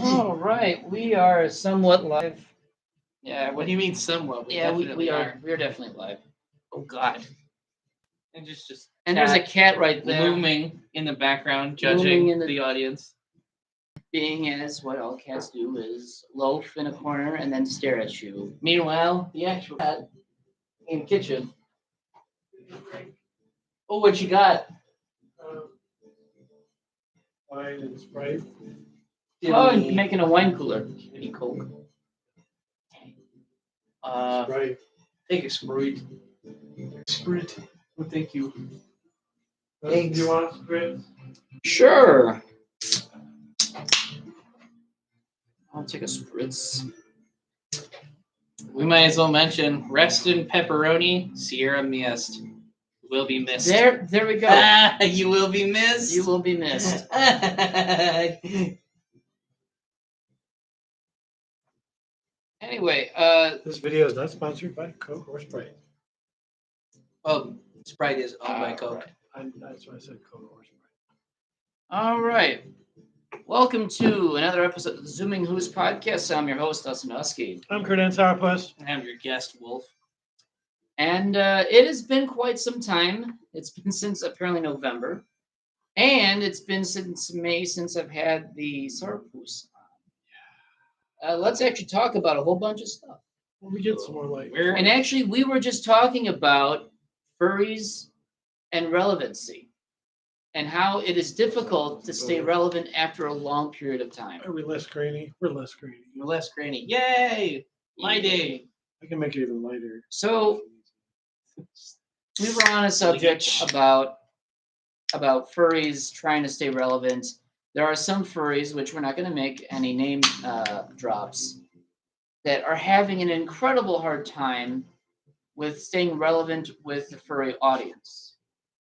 All right, we are somewhat live. Yeah, what do you mean somewhat? We are. We're definitely live. Oh God. And just And there's a cat right there, looming in the background, Looming judging in the audience. being as what all cats do is loaf in a corner and then stare at you. Meanwhile, the actual cat in the kitchen. Oh, what you got? Wine and Sprite. Oh, you're making a wine cooler. Any Coke? Sprite. Take a Sprite. Sprite. Well, thank you. Do you want Sprite? Sure. I'll take a spritz. We might as well mention rest in pepperoni, Sierra Miest. Will be missed. There we go. You will be missed. You will be missed. Anyway, This video is not sponsored by Coke or Sprite. Well, Sprite is owned by Coke. That's why I said Coke or Sprite. all right. Welcome to another episode of the Zooming Hoosk podcast. I'm your host, Dustin Husky. I'm Kurt Sourpuss. I'm your guest, Wolf. And it has been quite some time. It's been since apparently November. And it's been since May since I've had the Sourpuss on. Let's actually talk about a whole bunch of stuff. Well, we get some more light. And actually, we were just talking about furries and relevancy and how it is difficult to stay relevant after a long period of time. Are we less grainy? We're less grainy. You're less grainy. Yay! Lighting. I can make it even lighter. So we were on a subject about furries trying to stay relevant. There are some furries, which we're not going to make any name drops, that are having an incredible hard time with staying relevant with the furry audience.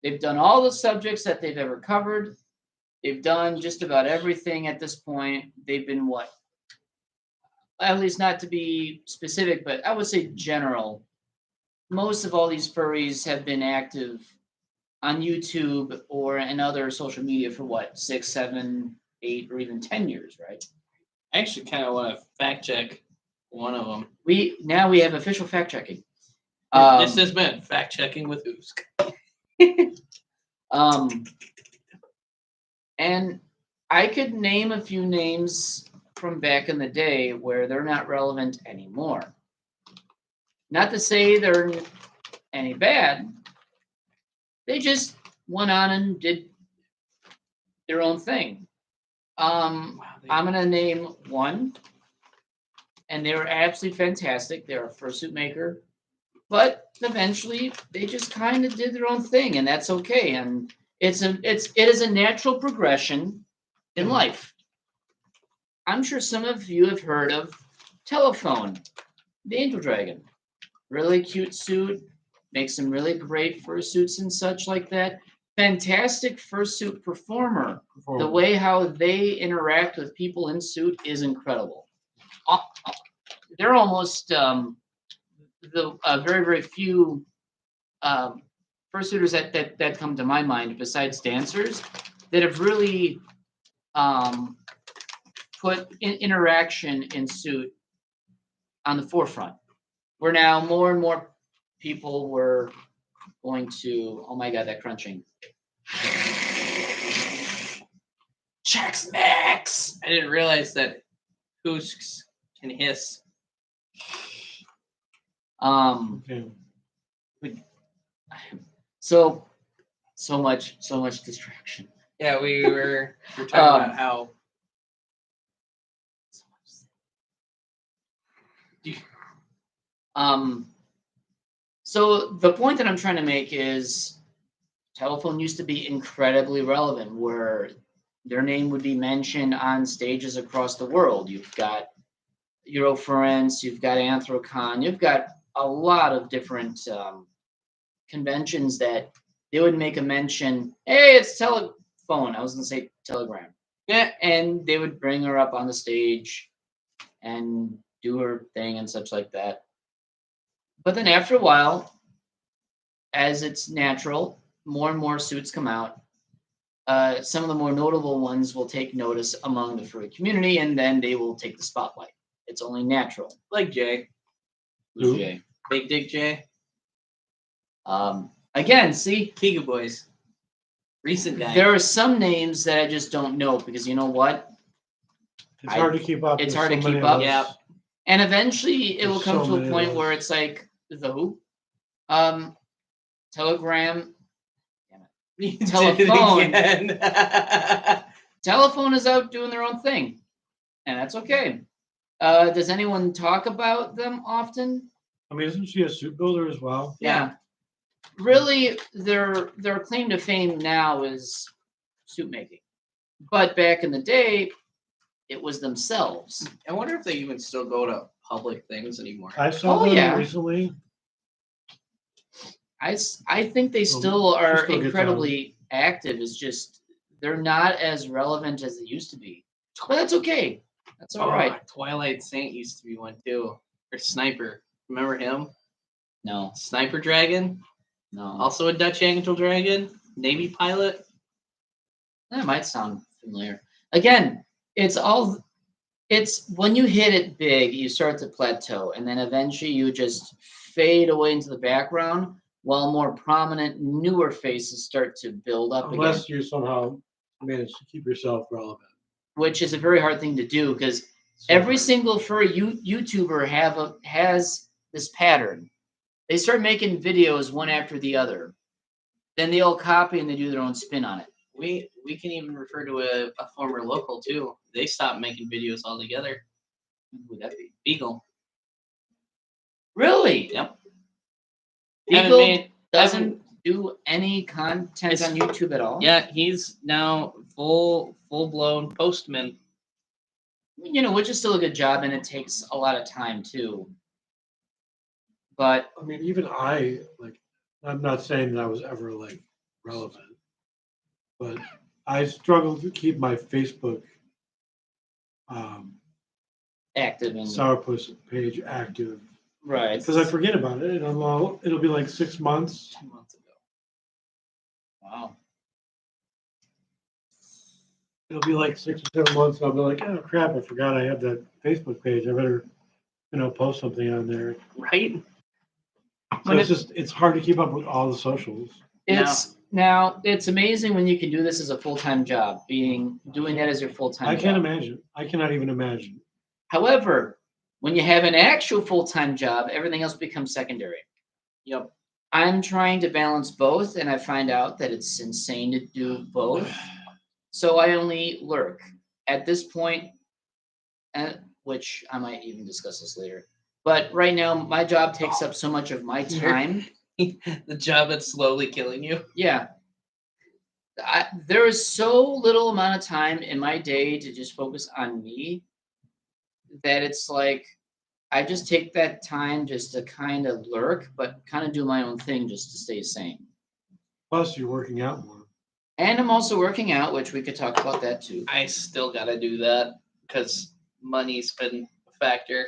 They've done all the subjects that they've ever covered. They've done just about everything at this point. They've been what? At least not to be specific, but I would say general. Most of all these furries have been active on YouTube or in other social media for what, 6, 7, 8, or even 10 years, right? I actually kind of want to fact check one of them. We have official fact checking. This has been fact checking with Hoosk. And I could name a few names from back in the day where they're not relevant anymore. Not to say they're any bad. They just went on and did their own thing. I'm going to name one, and they were absolutely fantastic. They're a fursuit maker, but eventually they just kind of did their own thing, and that's okay. And it is a natural progression in life. I'm sure some of you have heard of Telephone, the Angel Dragon. Really cute suit, makes some really great fursuits and such like that. Fantastic fursuit performer. The way how they interact with people in suit is incredible. They're almost the very, very few fursuiters that come to my mind, besides dancers, that have really put interaction in suit on the forefront. Where now more and more people were going to, oh my God, that crunching. Chex Mix! I didn't realize that Hoosks can hiss. So much distraction. Yeah, we were talking about how. So the point that I'm trying to make is Telephone used to be incredibly relevant, where their name would be mentioned on stages across the world. You've got Eurofurence, you've got Anthrocon, you've got a lot of different conventions that they would make a mention, hey, it's Telephone. I was going to say Telegram. Yeah, and they would bring her up on the stage and do her thing and such like that. But then after a while, as it's natural, more and more suits come out. some of the more notable ones will take notice among the furry community, and then they will take the spotlight. It's only natural. Like Jay. Who's Who? Jay? Big Dick Jay. Again, see, Kiga Boys. Recent guy. there are some names that I just don't know because you know what? It's hard to keep up. It's There's hard to so many keep of up. us. Yeah. And eventually it will There's come so to a many of point those. where it's like the who? Telegram. You did it Telephone. again. Telephone is out doing their own thing, and that's okay. Does anyone talk about them often? I mean, isn't she a suit builder as well? Yeah. Really, their claim to fame now is suit making, but back in the day, it was themselves. I wonder if they even still go to public things anymore. I saw Oh, them yeah. recently. I think they still she are still gets incredibly active. It's just they're not as relevant as they used to be, but that's okay. That's all right. Twilight Saint used to be one too. Or Sniper. Remember him? No, Sniper Dragon. no, Also a Dutch Angel Dragon. Navy pilot. that might sound familiar. Again, it's when you hit it big, you start to plateau, and then eventually you just fade away into the background, while more prominent, newer faces start to build up again, Unless you somehow manage to keep yourself relevant. which is a very hard thing to do because every single furry YouTuber has this pattern. They start making videos one after the other, then they all copy and they do their own spin on it. We can even refer to a former local too. They stopped making videos altogether. Who would that be? Beagle. Really? Yep. Beagle doesn't do any content It's- on YouTube at all. Yeah, he's now full blown postman. You know, which is still a good job, and it takes a lot of time too. But I mean, even I'm not saying that I was ever like relevant, but I struggled to keep my Facebook active and Sourpuss page active right because I forget about it. And it'll be like 6 months. 2 months ago. Wow. It'll be like 6 or 7 months, and I'll be like, oh crap, I forgot I had that Facebook page. I better, post something on there. Right? So it's hard to keep up with all the socials. It's amazing when you can do this as a full-time job, doing that as your full-time I job. can't imagine. I cannot even imagine. However, when you have an actual full-time job, everything else becomes secondary. Yep. I'm trying to balance both, and I find out that it's insane to do both. So I only lurk. At this point, which I might even discuss this later. But right now, my job takes up so much of my time. The job that's slowly killing you. Yeah. There is so little amount of time in my day to just focus on me that it's like I just take that time just to kind of lurk, but kind of do my own thing just to stay sane. Plus, you're working out more. And I'm also working out, which we could talk about that too. I still got to do that because money's been a factor.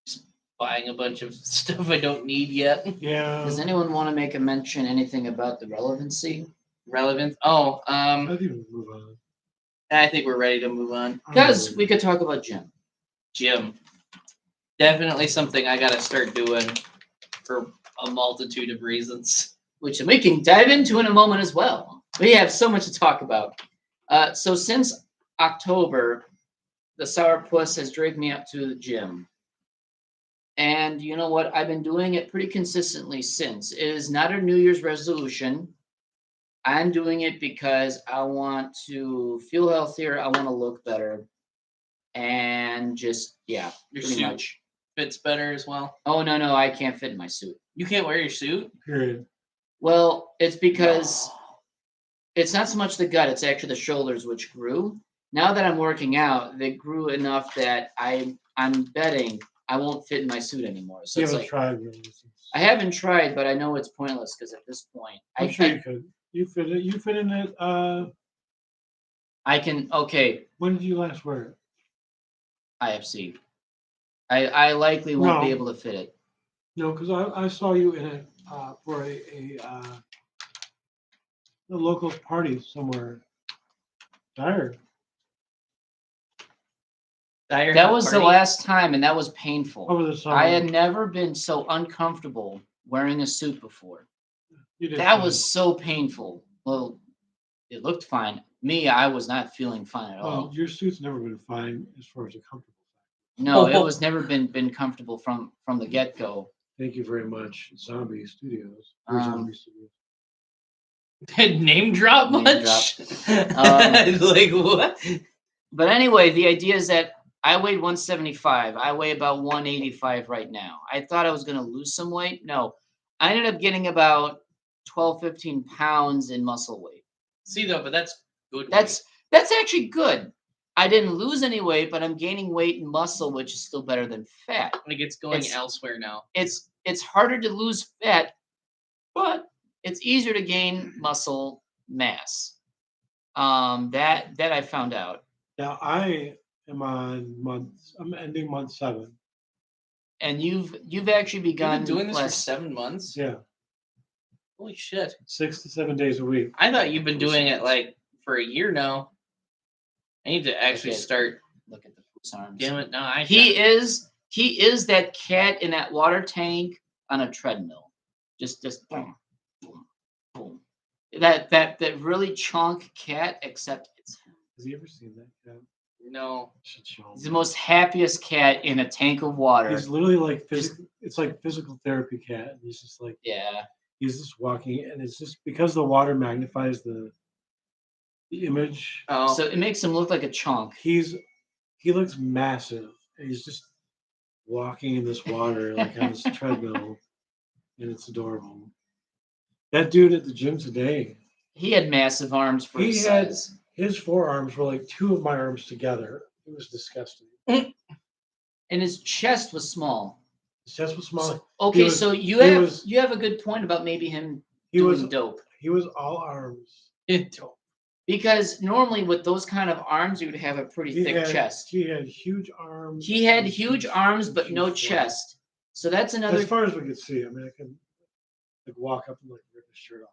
Just buying a bunch of stuff I don't need yet. Yeah. Does anyone want to make a mention anything about the relevancy? Relevant? Oh, I think we'll move on. I think we're ready to move on. Because we could talk about Jim. Gym. Definitely something I got to start doing for a multitude of reasons. Which we can dive into in a moment as well. We have so much to talk about. So since October, the Sourpuss has dragged me up to the gym. And you know what? I've been doing it pretty consistently since. It is not a New Year's resolution. I'm doing it because I want to feel healthier. I want to look better. And just, yeah, Your pretty suit much. fits better as well. Oh, no, I can't fit in my suit. You can't wear your suit? Period. Well, it's because it's not so much the gut, it's actually the shoulders which grew. Now that I'm working out, they grew enough that I'm betting I won't fit in my suit anymore. So You it's haven't like tried really. I haven't tried, but I know it's pointless because at this point I'm sure you could. You fit it. You fit in it. I can. Okay, When did you last wear it? IFC. I likely won't be No. able to fit it. No, because I saw you in it for the local party somewhere. Dyer. That was the last time, and that was painful. Over the summer. I had never been so uncomfortable wearing a suit before. You did That fine. was so painful. Well, it looked fine. Me, I was not feeling fine at all. Your suit's never been fine as far as a comfortable. No, it was never been comfortable from the get go. Thank you very much, Zombie Studios. Um, Zombie Studios. Did name drop Name much? Um, Like what? But anyway, the idea is that I weighed 175. I weigh about 185 right now. I thought I was going to lose some weight. No, I ended up getting about 12, 15 pounds in muscle weight. See though, but that's good. That's actually good. I didn't lose any weight, but I'm gaining weight and muscle, which is still better than fat. like it's going It's- elsewhere now. It's harder to lose fat, but it's easier to gain muscle mass. That I found out. Now I am on I'm ending month 7. And you've actually You've begun been doing this for less. 7 months. Yeah, Holy shit! 6 to 7 days a week. I thought you've been doing it like for a year now. I need to actually Okay. start. Look at the foot's arms. Damn it! No, I. He is that cat in that water tank on a treadmill. Just boom, boom, boom. That really chunk cat, except it's him. Has he ever seen that cat? No. Should show him. He's the most happiest cat in a tank of water. He's literally like physical. It's like physical therapy cat. And he's just like Yeah. he's just walking, and it's just because the water magnifies the image. Oh. So it makes him look like a chunk. He looks massive. And he's just walking in this water like on this treadmill, and it's adorable. That dude at the gym today, He had massive arms for his He had- size. his forearms were like 2 of my arms together. It was disgusting. And his chest was small. His chest was small. Okay, was- so you he have was- you have a good point about maybe him He doing was dope. he was all arms. Because normally with those kind of arms, you would have a pretty thick chest. He had huge arms. He had and huge arms, but no huge chest. So that's legs. another. As far as we could see, I mean, I can like walk up and like rip his shirt off.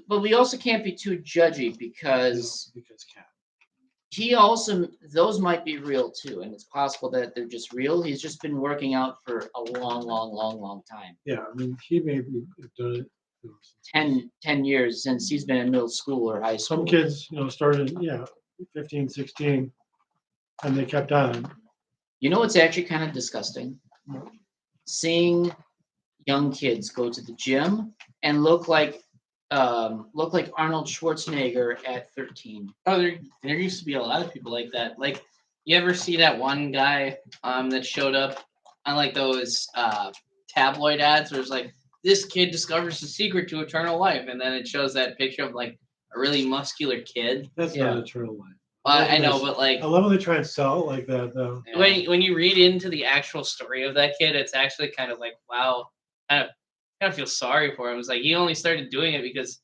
But we also can't be too judgy because Because cat. he also those might be real too, and it's possible that they're just real. He's just been working out for a long time. Yeah, I mean, he may be done it. You know, 10 years since he's been in middle school or high school. some kids, started 15, 16, and they kept on. You know what's actually kind of disgusting? Seeing young kids go to the gym and look like Arnold Schwarzenegger at 13. Oh, there used to be a lot of people like that. Like, you ever see that one guy that showed up on like those tabloid ads where it's like, this kid discovers the secret to eternal life, and then it shows that picture of like a really muscular kid. That's Yeah. not eternal life. I know, but like I love when they try and sell it like that, though. when you read into the actual story of that kid, it's actually kind of like, wow, kind of feel sorry for him. It's like he only started doing it because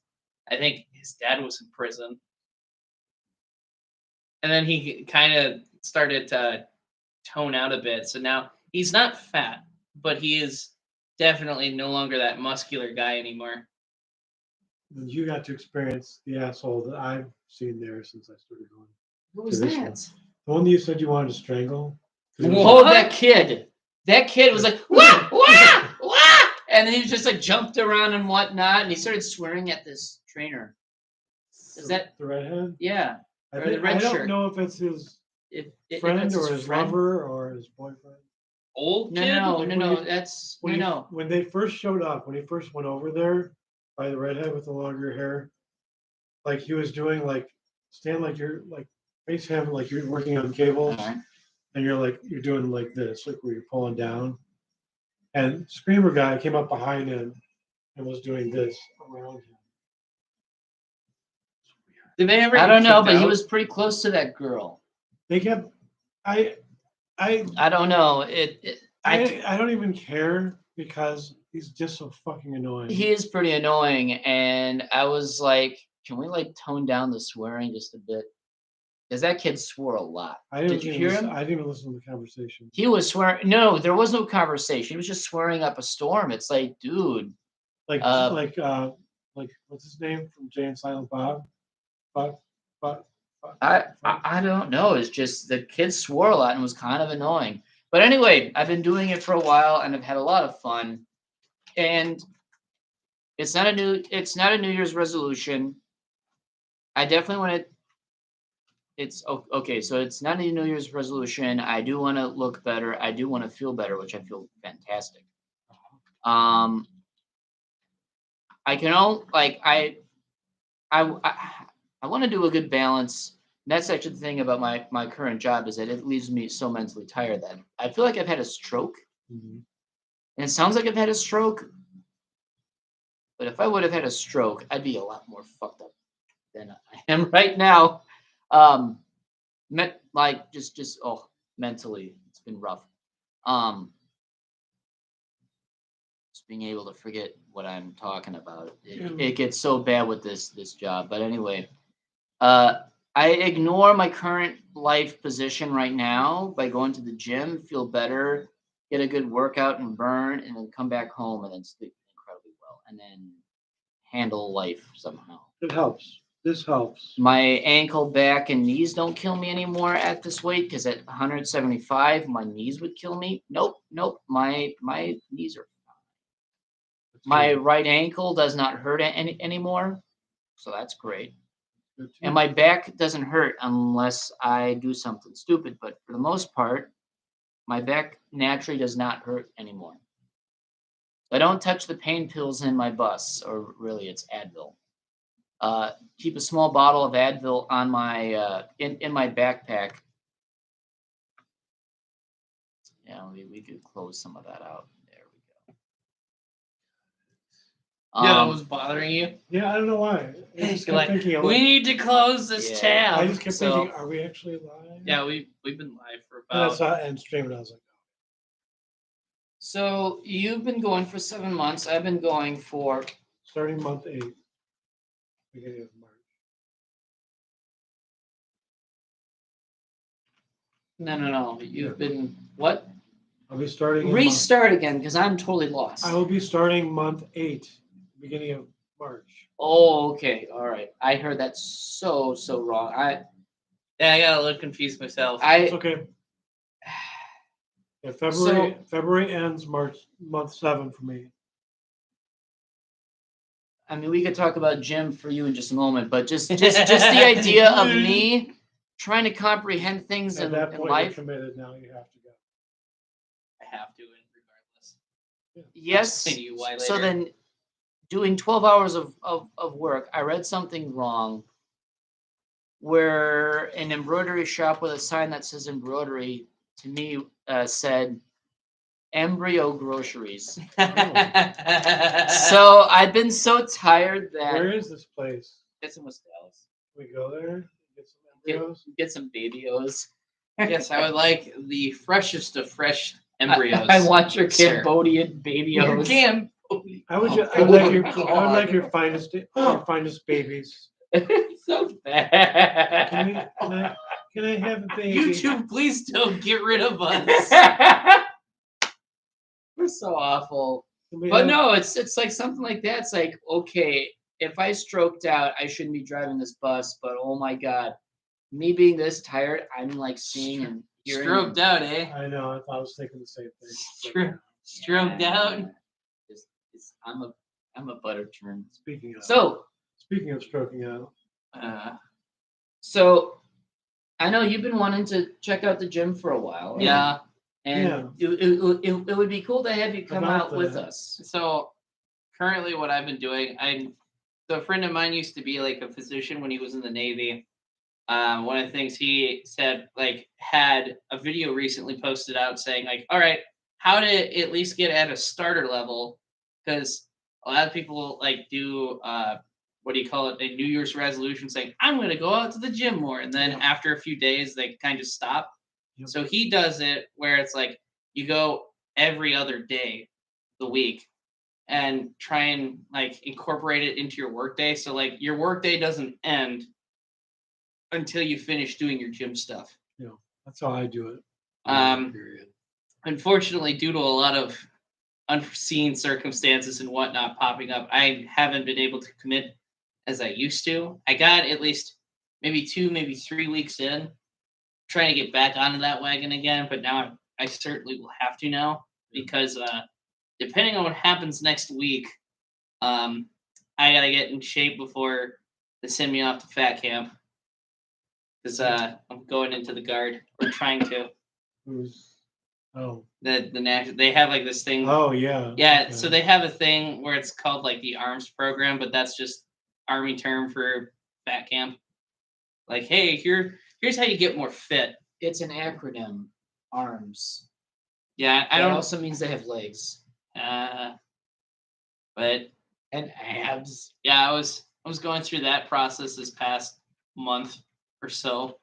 I think his dad was in prison, and then he kind of started to tone out a bit. So now he's not fat, but he is definitely no longer that muscular guy anymore. And you got to experience the asshole that I've seen there since I started going. Who was To this that? one. The one that you said you wanted to strangle. Oh, that kid. That kid was like, wah, wah, wah! And then he just like jumped around and whatnot, and he started swearing at this trainer. Is that, the redhead? yeah. I, Or the think, red I don't shirt. know if it's his If friend it's or his friend. lover or his boyfriend. Old No, kid? no, Like no, when no. you- That's When, no. when they first showed up, when he first went over there by the redhead with the longer hair, like he was doing like stand like you're like face him like you're working on cables, Alright. and you're doing like this, like where you're pulling down. And Screamer guy came up behind him and was doing this around him. Did they ever? I get don't know, kicked but he out? was pretty close to that girl. They kept I I don't know. I don't even care because he's just so fucking annoying. He is pretty annoying, and I was like, can we like tone down the swearing just a bit? Because that kid swore a lot. I didn't Did you even hear listen, him? I didn't even listen to the conversation. He was swearing. No, there was no conversation. He was just swearing up a storm. It's like, dude, Like like what's his name from Jay and Silent Bob? Bob. I don't know. It's just the kids swore a lot and was kind of annoying. But anyway, I've been doing it for a while and I've had a lot of fun. And it's not a New Year's resolution. I definitely want to. It's okay. So it's not a New Year's resolution. I do want to look better. I do want to feel better, which I feel fantastic. I can all like I want to do a good balance. And that's actually the thing about my current job is that it leaves me so mentally tired that I feel like I've had a stroke. Mhm. And it sounds like I've had a stroke, but if I would have had a stroke, I'd be a lot more fucked up than I am right now. Like just mentally, it's been rough. Um, just being able to forget what I'm talking about. It gets so bad with this job. But anyway, I ignore my current life position right now by going to the gym, feel better, get a good workout and burn, and then come back home and then sleep incredibly well, and then handle life somehow. It helps. This helps. My ankle, back, and knees don't kill me anymore at this weight because at 175, my knees would kill me. Nope. My knees are. My right ankle does not hurt anymore, so that's great. And my back doesn't hurt unless I do something stupid. But for the most part, my back naturally does not hurt anymore. I don't touch the pain pills in my bus, or really it's Advil. Keep a small bottle of Advil on my in my backpack. Yeah, we could close some of that out. There we go. Yeah, that was bothering you. Yeah, I don't know why. I just You're kept like, thinking. we need to close this tab. I just kept thinking, are we actually live? Yeah, we've been live for And I about. saw it and streamed. I was like, So you've been going for 7 months. I've been going for starting month 8, beginning of March. No. You've been what? I'll be starting. Restart again because I'm totally lost. I will be starting month 8, beginning of March. Oh, okay, all right. I heard that so wrong. I got a little confused myself. It's okay. Yeah, February ends month 7 for me. I mean, we could talk about gym for you in just a moment, but just the idea of me trying to comprehend things At in that point, life. you're committed. Now you have to go. I have to, regardless. Yeah. Yes. I'll you why So later. then, doing 12 hours of work, I read something wrong. Where an embroidery shop with a sign that says embroidery to me said embryo groceries. So I've been so tired that. Where is this place? It's in West Dallas. We go there, get some embryos. Get some babyos. Yes, I would like the freshest of fresh embryos. I want your sir. Cambodian babyos. I would like your finest babies. So bad. Can I have a baby? YouTube, please don't get rid of us. We're so awful. But no, it's like something like that. It's like, okay, if I stroked out, I shouldn't be driving this bus, but oh my God, me being this tired, I'm like seeing and hearing. Stroked out, eh? I know, I was thinking the same thing. Stroked out. I'm a butter churn. Speaking of stroking out. So I know you've been wanting to check out the gym for a while. Right? Yeah. And it would be cool to have you come out with us. So currently what I've been doing, so a friend of mine used to be like a physician when he was in the Navy. One of the things he said, like, had a video recently posted out saying, like, all right, how to at least get at a starter level, because a lot of people like do what do you call it, a New Year's resolution saying, I'm going to go out to the gym more, and then after a few days they kind of stop. Yep. So he does it where it's like you go every other day of the week and try and like incorporate it into your workday. So like your workday doesn't end until you finish doing your gym stuff. Yeah, that's how I do it. Unfortunately, due to a lot of unforeseen circumstances and whatnot popping up, I haven't been able to commit as I used to. I got at least maybe 2, maybe 3 weeks in, trying to get back onto that wagon again, but now I certainly will have to now because depending on what happens next week, I gotta get in shape before they send me off to fat camp because I'm going into the guard or trying to. Who's? Oh. The national they have like this thing. Oh yeah. Yeah, Okay. so they have a thing where it's called like the arms program, but that's just army term for fat camp. Like, hey, here's how you get more fit. It's an acronym, ARMS. Yeah, I That don't. also means they have legs But and abs. yeah, I was going through that process this past month or so.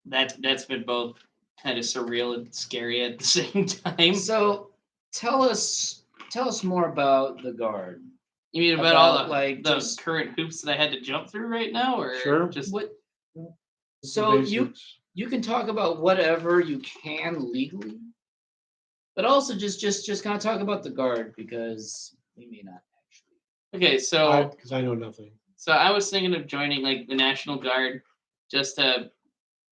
That's been both kind of surreal and scary at the same time. So tell us more about the guard. You mean about all the like the just current hoops that I had to jump through right now, or Sure. just what? The So basics. you can talk about whatever you can legally, but also just kind of talk about the guard because we may not actually. okay? So Because I know nothing. So I was thinking of joining like the National Guard just to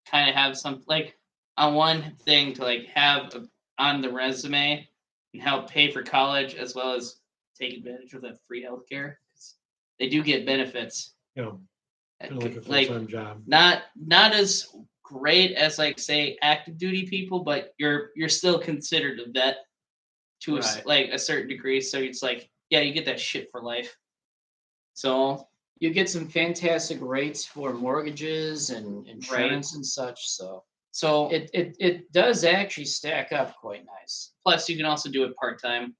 kind of have some like on one thing to like have on the resume and help pay for college as well as take advantage of that free healthcare. They do get benefits. You know, kind of like a Like full-time job. not as great as like say active duty people, but you're still considered a vet to Right. like a certain degree. So it's like yeah, you get that shit for life. So You get some fantastic rates for mortgages and insurance and such. So so it does actually stack up quite nice. plus you can also do it part time.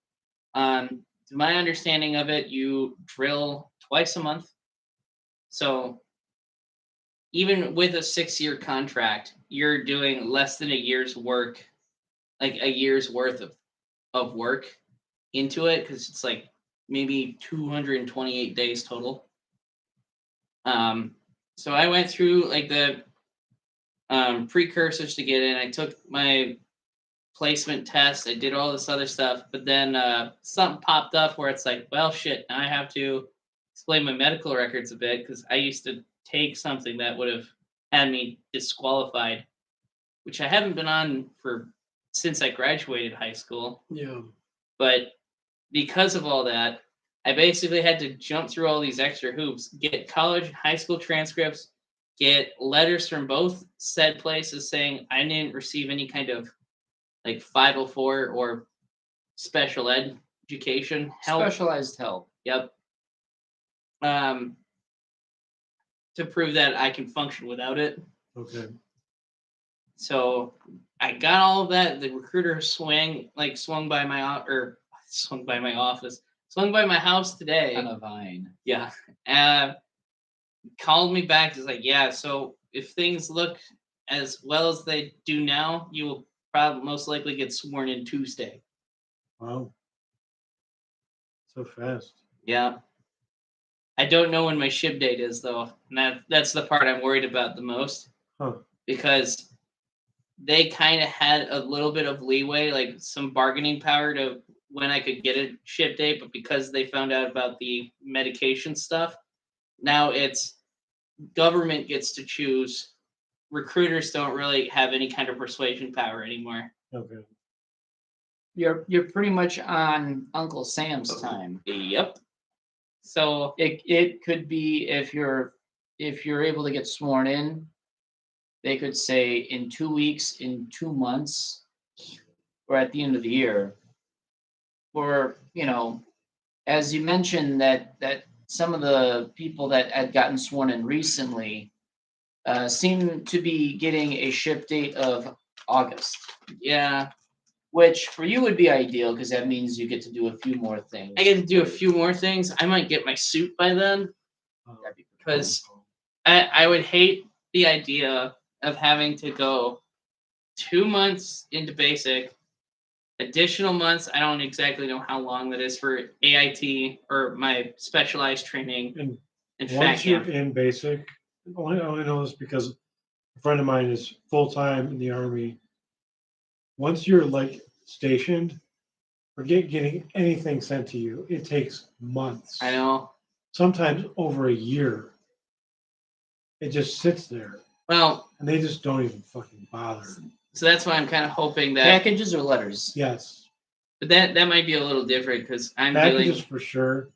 To my understanding of it, you drill twice a month. So even with a 6-year contract, you're doing less than a year's work, like a year's worth of work into it because it's like maybe 228 days total. So I went through like the precursors to get in. I took my placement test. I did all this other stuff, but then something popped up where it's like, well, shit. Now I have to explain my medical records a bit because I used to take something that would have had me disqualified, which I haven't been on for since I graduated high school. Yeah. But because of all that, I basically had to jump through all these extra hoops, get college and high school transcripts, get letters from both said places saying I didn't receive any kind of like 504 or special ed education help. Specialized help. Yep. To prove that I can function without it. Okay. So I got all of that. The recruiter swung by my swung by my house today. On a vine. Yeah. Called me back. He's like, yeah. So if things look as well as they do now, you will probably most likely get sworn in Tuesday. Wow. So fast. Yeah. I don't know when my ship date is though. And that's the part I'm worried about the most. Huh. Because they kind of had a little bit of leeway, like some bargaining power to when I could get a ship date, but because they found out about the medication stuff, now it's government gets to choose. Recruiters don't really have any kind of persuasion power anymore. Okay. You're pretty much on Uncle Sam's time. Yep. So It could be if you're able to get sworn in, they could say in 2 weeks, in 2 months, or at the end of the year. Or, as you mentioned that some of the people that had gotten sworn in recently seem to be getting a ship date of August, yeah, which for you would be ideal because that means you get to do a few more things. I get to do a few more things. I might get my suit by then That'd be because I would hate the idea of having to go 2 months into basic, additional months. I don't exactly know how long that is for AIT or my specialized training. And fat once you're camp. in basic, I only know this because a friend of mine is full time in the Army. Once you're like stationed, Forget getting anything sent to you. It takes months. I know. Sometimes over a year. It just sits there. Well, and they just don't even fucking bother. so that's why I'm kind of hoping that Packages or letters? Yes. But that might be a little different because I'm Packages dealing. for sure.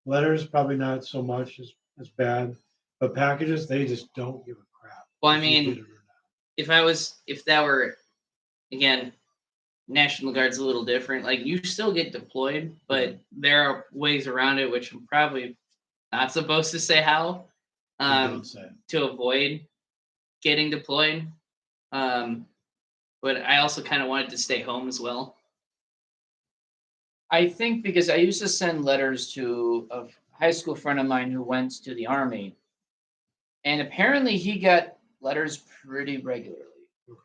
Letters probably not so much as bad. But packages, they just don't give a crap. Well, I if you mean, get it or if that were, again, National Guard's a little different. Like you still get deployed, but there are ways around it, which I'm probably not supposed to say how, not. Don't say it. to avoid getting deployed. But I also kind of wanted to stay home as well. I think because I used to send letters to a high school friend of mine who went to the Army, and apparently he got letters pretty regularly. Okay.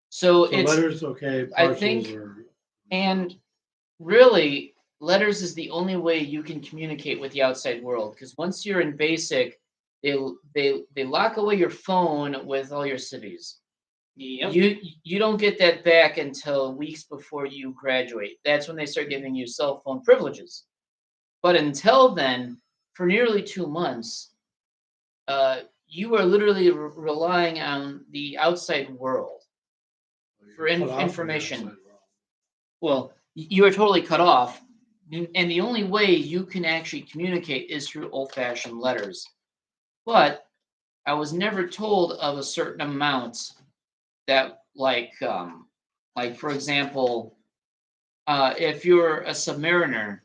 So So it's letters, okay. I Parcels think- are. and really letters is the only way you can communicate with the outside world because once you're in basic, they lock away your phone with all your civvies. Yep. You don't get that back until weeks before you graduate. That's when they start giving you cell phone privileges. But until then, for nearly 2 months, you are literally relying on the outside world for cut off from the information. outside world. Well, you are totally cut off, and the only way you can actually communicate is through old-fashioned letters. But I was never told of a certain amount that, like for example, if you're a submariner,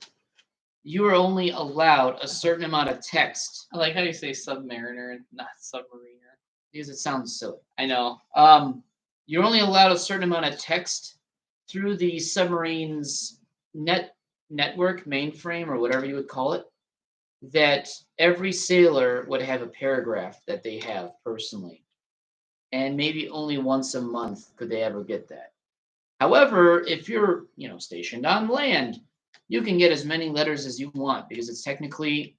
you are only allowed a certain amount of text I like how you say submariner, not submariner. because it sounds silly. I know. You're only allowed a certain amount of text through the submarine's network mainframe or whatever you would call it. That every sailor would have a paragraph that they have personally, and maybe only once a month could they ever get that. However, if you're stationed on land, you can get as many letters as you want because it's technically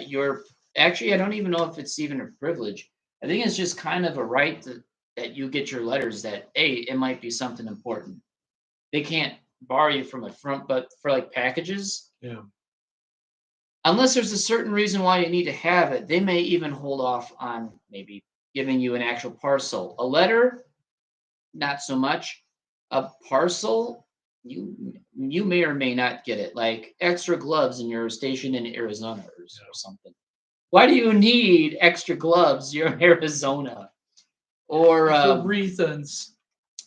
your. Actually, I don't even know if it's even a privilege. I think it's just kind of a right that you get your letters. That it might be something important. They can't bar you from the front, but for like packages, Yeah. unless there's a certain reason why you need to have it, they may even hold off on maybe giving you an actual parcel. A letter, not so much. A parcel, you may or may not get it. Like extra gloves and you're stationed in Arizona or something. Why do you need extra gloves? You're in Arizona. Or For reasons.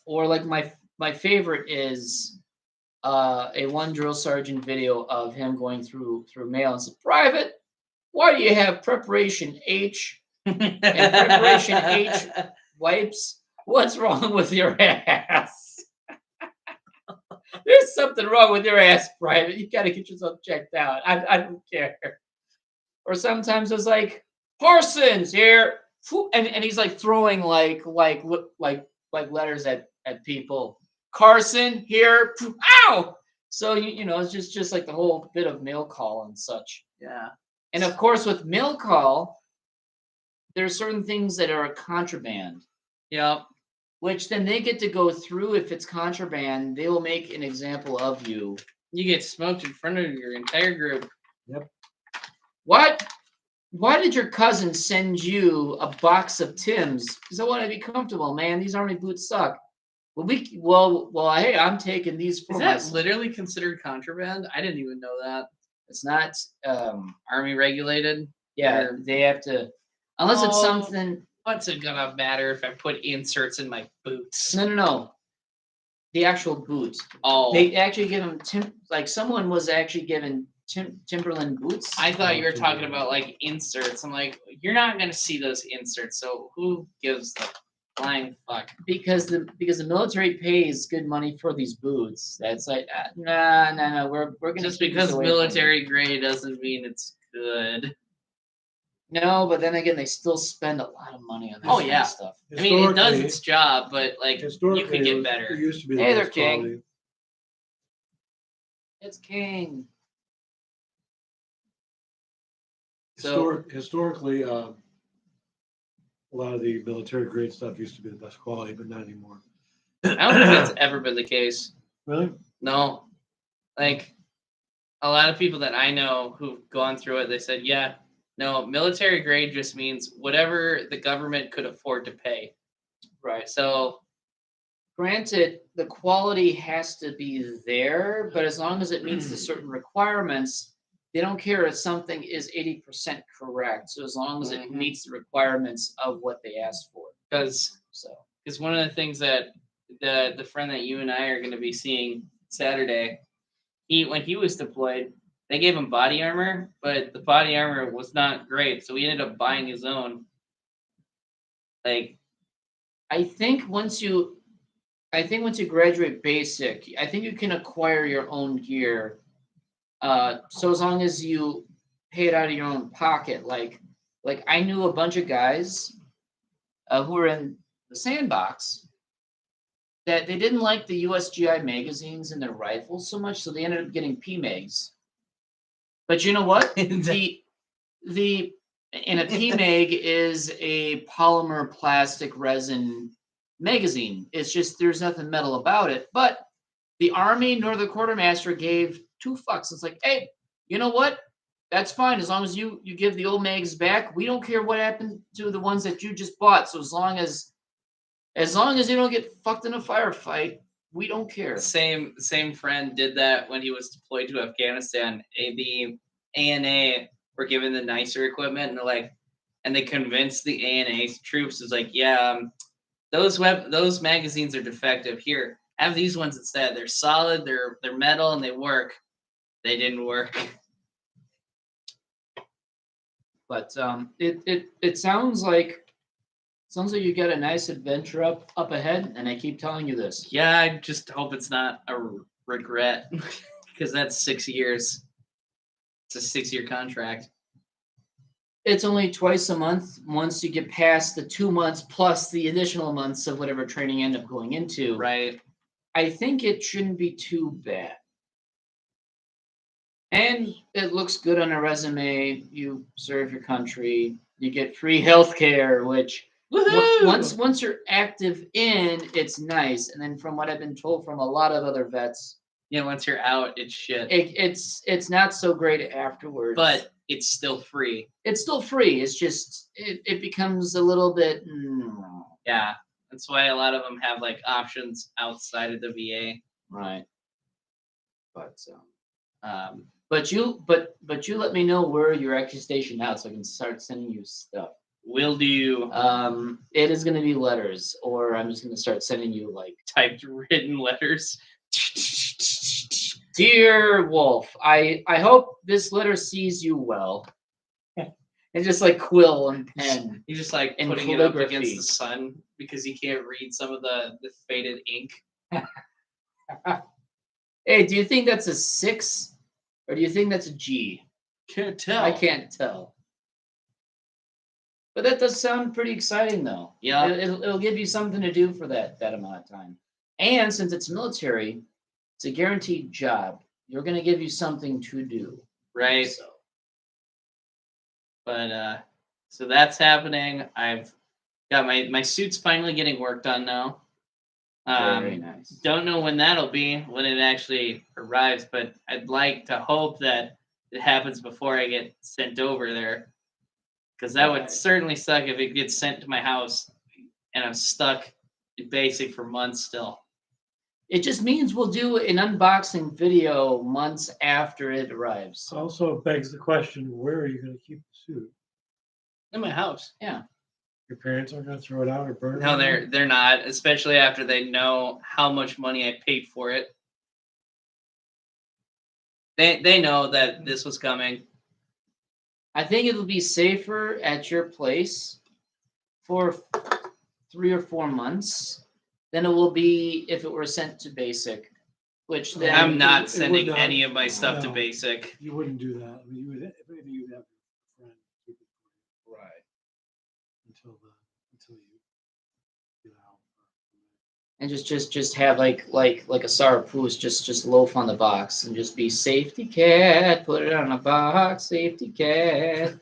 or like my favorite is a one drill sergeant video of him going through mail and said, "Private, why do you have preparation H and preparation H wipes? What's wrong with your ass?" There's something wrong with your ass, Private. You got to get yourself checked out. I don't care. Or sometimes it's like, "Parsons here," and he's like throwing like letters at people. "Carson here," ow. So it's just like the whole bit of mail call and such. Yeah. And of course, with mail call, there's certain things that are contraband. Yep. Which then they get to go through. If it's contraband, they will make an example of you. You get smoked in front of your entire group. Yep. What? Why did your cousin send you a box of Tim's? Because I want to be comfortable, man. These Army boots suck. Well, hey, I'm taking these for Is that myself. literally considered contraband? I didn't even know that. It's not. Army regulated? Yeah, Or- they have to. Unless it's Oh. something. What's it gonna matter if I put inserts in my boots? No. The actual boot. Oh, They actually give them like someone was actually given Timberland boots. I thought you were talking about like inserts. I'm like, you're not gonna see those inserts, so who gives the flying fuck? because the military pays good money for these boots. That's like no. We're gonna Just keep this because away from military grade doesn't mean it's good. you. No, but then again, they still spend a lot of money on this Oh, kind yeah. of stuff. I mean, it does Historically- its job, but like you Historically, could get it better. used to be the Hey there, best King. quality. It's King. So Historically, a lot of the military grade stuff used to be the best quality, but not anymore. I don't think that's ever been the case. Really? No, Like a lot of people that I know who've gone through it, they said, yeah, no, military grade just means whatever the government could afford to pay. Right. So Granted, the quality has to be there, but as long as it meets the certain requirements, they don't care if something is 80% correct. So as long as it meets the requirements of what they asked for. because So one of the things that the friend that you and I are going to be seeing Saturday, when he was deployed, they gave him body armor, but the body armor was not great, so he ended up buying his own. Like, I think once you graduate basic, I think you can acquire your own gear. So as long as you pay it out of your own pocket, like I knew a bunch of guys who were in the sandbox that they didn't like the USGI magazines in their rifles so much, so they ended up getting PMags. But you know what? the and a PMag is a polymer plastic resin magazine. It's just there's nothing metal about it. But the Army nor the quartermaster gave two fucks. It's like, hey, you know what? That's fine as long as you give the old mags back. We don't care what happened to the ones that you just bought. So as long as you don't get fucked in a firefight, we don't care. Same friend did that when he was deployed to Afghanistan. The ANA were given the nicer equipment, and they're like, and they convinced the ANA troops is like, yeah, those magazines are defective. Here, have these ones instead. They're solid. They're metal and they work. They didn't work. But it sounds like you got a nice adventure up ahead, and I keep telling you this. Yeah, I just hope it's not a regret because that's 6 years. It's a 6-year contract. It's only twice a month. Once you get past the 2 months plus the additional months of whatever training you end up going into, Right. I think it shouldn't be too bad. And it looks good on a resume. You serve your country. You get free health care, which once you're active in, it's nice. And then from what I've been told from a lot of other vets, yeah, once you're out, it's shit. It's not so great afterwards. But it's still free. It's still free. It's just it becomes a little bit. Yeah, that's why a lot of them have like options outside of the VA. Right. But you let me know where you're actually stationed out so I can start sending you stuff. Will do. It is going to be letters, or I'm just going to start sending you like typed written letters. Dear Wolf, I hope this letter sees you well. And just like quill and pen. He's just like putting it up against the sun because he can't read some of the faded ink. Hey, do you think that's a 6 or do you think that's a G? Can't tell. I can't tell. But that does sound pretty exciting, though. Yeah. It'll give you something to do for that amount of time. And since it's military, it's a guaranteed job. You're going to give you something to do. Right. But so that's happening. I've got my suit's finally getting worked on now. Very nice. Don't know when that'll be, when it actually arrives, but I'd like to hope that it happens before I get sent over there. Because that would certainly suck if it gets sent to my house and I'm stuck in basic for months still. It just means we'll do an unboxing video months after it arrives. Also begs the question, where are you going to keep the suit? In my house. Yeah. Your parents aren't going to throw it out or burn it? No, they're not, especially after they know how much money I paid for it. They know that this was coming. I think it'll be safer at your place for 3 or 4 months than it will be if it were sent to basic. Which then I'm not sending any of my stuff to basic. You wouldn't do that. I mean, you would have a friend keep it for you. Right. Until you get out. And just have like a Sarapus just loaf on the box and just be safety cat, put it on a box, safety cat.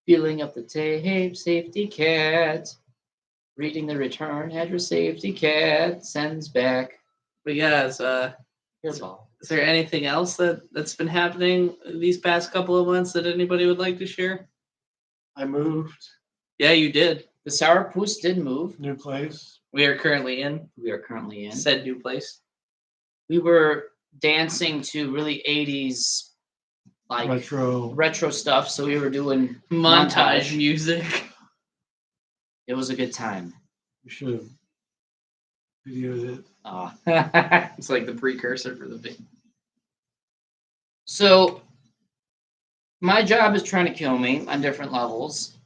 Filling up the tape, safety cat. Reading the return address, safety cat sends back But yeah, is Hairball. there anything else that's been happening these past couple of months that anybody would like to share? I moved. Yeah, you did. The sourpuss did move. New place. We are currently in We are currently in. said new place. We were dancing to really 80s like Retro. stuff, so we were doing Montage music. It was a good time. We should have videoed it. It's like the precursor for the big. So my job is trying to kill me on different levels.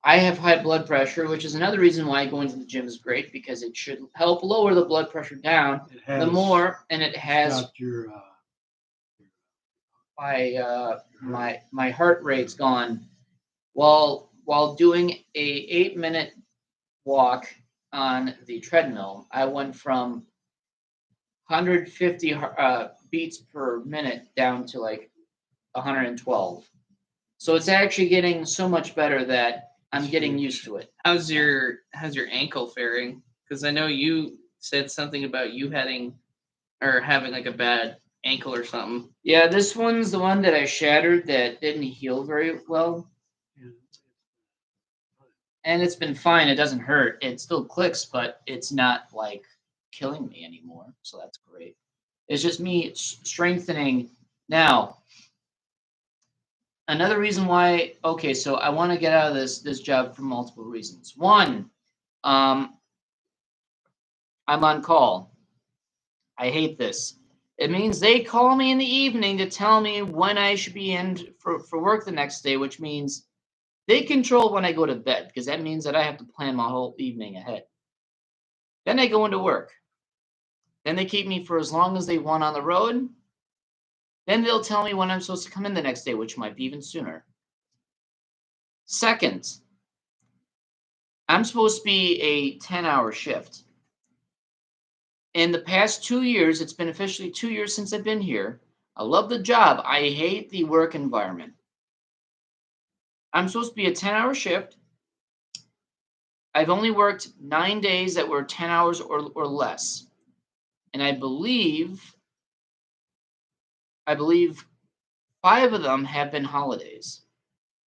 I have high blood pressure, which is another reason why going to the gym is great, because it should help lower the blood pressure down. It has, The more, and it has got your my heart rate's gone. While doing a 8-minute walk on the treadmill, I went from 150 beats per minute down to like 112. So it's actually getting so much better that I'm getting used to it. How's your ankle faring? Because I know you said something about you having like a bad ankle or something. Yeah, this one's the one that I shattered that didn't heal very well. And it's been fine. It doesn't hurt. It still clicks, but it's not like killing me anymore. So that's great. It's just me strengthening. Now, another reason why, okay, so I want to get out of this job for multiple reasons. One, I'm on call. I hate this. It means they call me in the evening to tell me when I should be in for work the next day, which means they control when I go to bed, because that means that I have to plan my whole evening ahead. Then I go into work. Then they keep me for as long as they want on the road. Then they'll tell me when I'm supposed to come in the next day, which might be even sooner. Second, I'm supposed to be a 10-hour shift. In the past 2 years, it's been officially 2 years since I've been here. I love the job. I hate the work environment. I'm supposed to be a 10-hour shift. I've only worked 9 days that were 10 hours or less. And I believe 5 of them have been holidays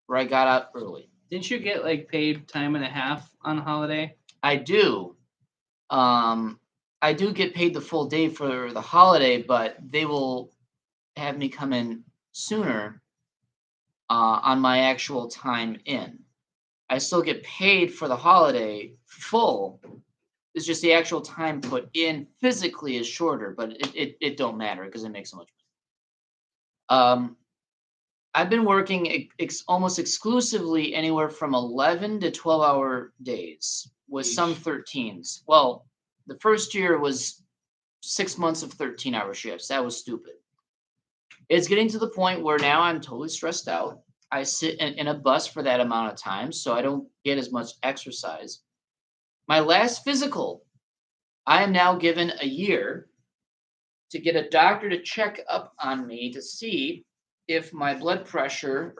where I got out early. Didn't you get like paid time and a half on holiday? I do. I do get paid the full day for the holiday, but they will have me come in sooner on my actual time in. I still get paid for the holiday full. It's just the actual time put in physically is shorter, but it don't matter because it makes so much money. I've been working almost exclusively anywhere from 11 to 12-hour days with some 13s. Well, the first year was 6 months of 13-hour shifts. That was stupid. It's getting to the point where now I'm totally stressed out. I sit in a bus for that amount of time, so I don't get as much exercise. My last physical, I am now given a year to get a doctor to check up on me to see if my blood pressure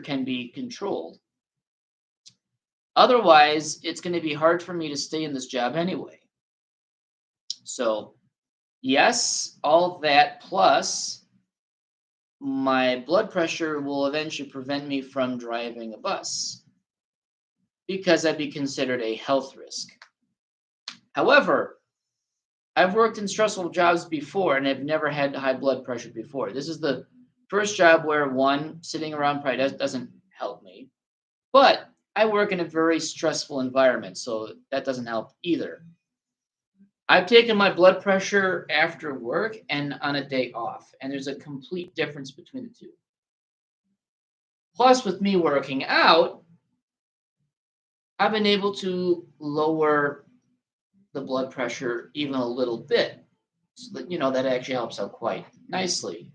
can be controlled. Otherwise, it's going to be hard for me to stay in this job anyway. So, yes, all that plus my blood pressure will eventually prevent me from driving a bus because I'd be considered a health risk. However, I've worked in stressful jobs before and I've never had high blood pressure before. This is the first job where sitting around probably doesn't help me. But I work in a very stressful environment, so that doesn't help either. I've taken my blood pressure after work and on a day off, and there's a complete difference between the two. Plus, with me working out, I've been able to lower the blood pressure even a little bit, so that that actually helps out quite nicely.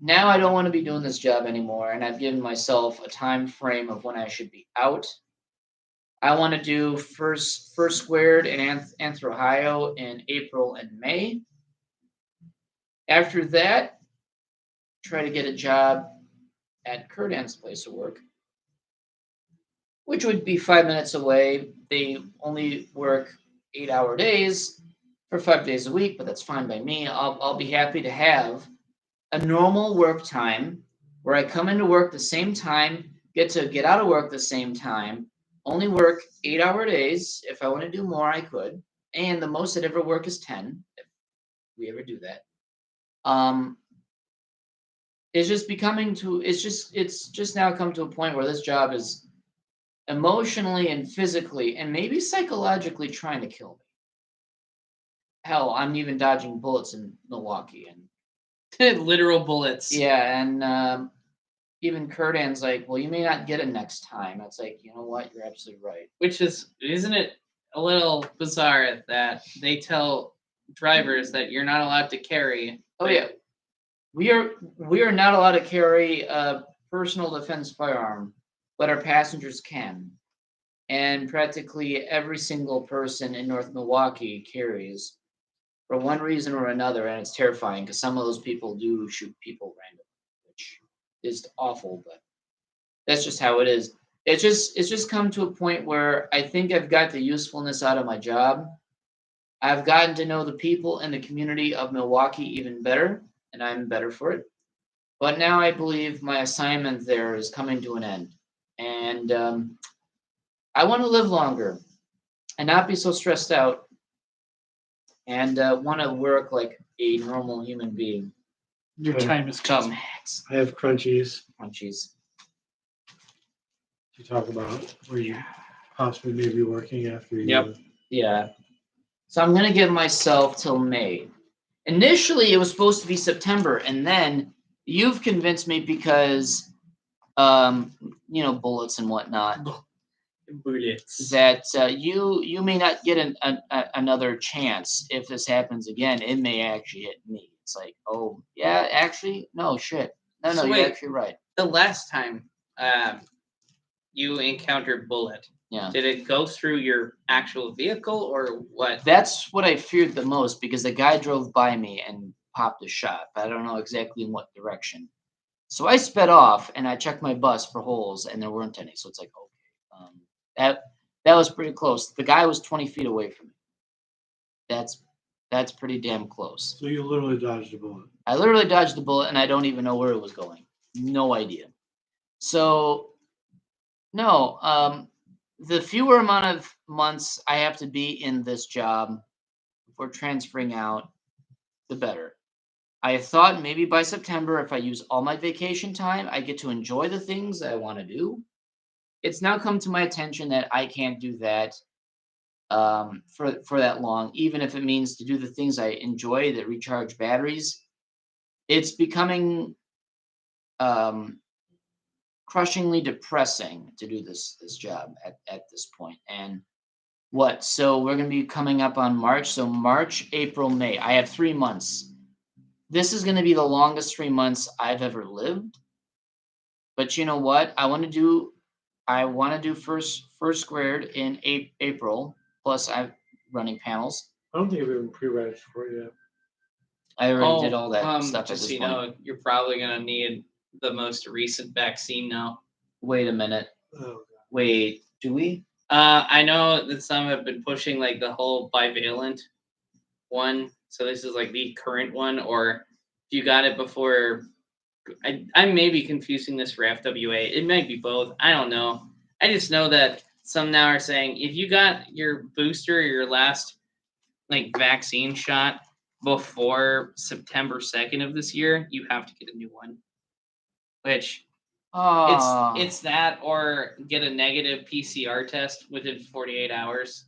Now I don't want to be doing this job anymore, and I've given myself a time frame of when I should be out. I want to do first squared in Anthro, Ohio in April and May. After that, try to get a job at Kurdan's place of work, which would be 5 minutes away. They only work 8-hour days for 5 days a week, but that's fine by me. I'll be happy to have a normal work time where I come into work the same time, get to get out of work the same time, only work 8-hour days. If I want to do more, I could. And the most I'd ever work is 10, if we ever do that. It's just becoming to it's just now come to a point where this job is emotionally and physically and maybe psychologically trying to kill me. Hell, I'm even dodging bullets in Milwaukee, and Literal bullets. yeah, and even Kurdan's like, well, you may not get it next time. It's like, you know what? You're absolutely right. Which isn't it a little bizarre that they tell drivers that you're not allowed to carry? Oh yeah, we are not allowed to carry a personal defense firearm, but our passengers can. And practically every single person in North Milwaukee carries for one reason or another, and it's terrifying because some of those people do shoot people randomly, which is awful, but that's just how it is. It's just come to a point where I think I've got the usefulness out of my job. I've gotten to know the people in the community of Milwaukee even better, and I'm better for it. But now I believe my assignment there is coming to an end, and I want to live longer and not be so stressed out, and want to work like a normal human being. Your Okay. time has come. Max. I have crunchies Munchies. to talk about where you possibly may be working after you. Yep. Yeah. So I'm gonna give myself till May. Initially, it was supposed to be September, and then you've convinced me because, bullets and whatnot, Bullets. that you may not get another chance if this happens again. It may actually hit me. It's like, oh yeah, actually, no shit, no, So you're wait. actually right. The last time you encountered bullet, Yeah. did it go through your actual vehicle or what? That's what I feared the most because the guy drove by me and popped a shot, but I don't know exactly in what direction. So I sped off and I checked my bus for holes, and there weren't any. So it's like, okay, that was pretty close. The guy was 20 feet away from me. That's pretty damn close. So you literally dodged a bullet. I literally dodged the bullet, and I don't even know where it was going. No idea. So no, the fewer amount of months I have to be in this job before transferring out, the better. I thought maybe by September, if I use all my vacation time, I get to enjoy the things that I want to do. It's now come to my attention that I can't do that for that long, even if it means to do the things I enjoy that recharge batteries. It's becoming crushingly depressing to do this job at this point. And what? So we're going to be coming up on March. So March, April, May. I have 3 months. This is going to be the longest 3 months I've ever lived. But you know what? I want to do first squared in April. Plus, I'm running panels. I don't think I've even pre-registered for it yet. I already did all that stuff at Just this so you point. know, you're probably gonna need the most recent vaccine now. Wait a minute. Oh, God. Wait, do we? I know that some have been pushing like the whole bivalent one. So this is like the current one, or if you got it before, I may be confusing this for FWA. It might be both. I don't know. I just know that some now are saying if you got your booster or your last like vaccine shot before September 2nd of this year, you have to get a new one. Which Oh, it's that or get a negative PCR test within 48 hours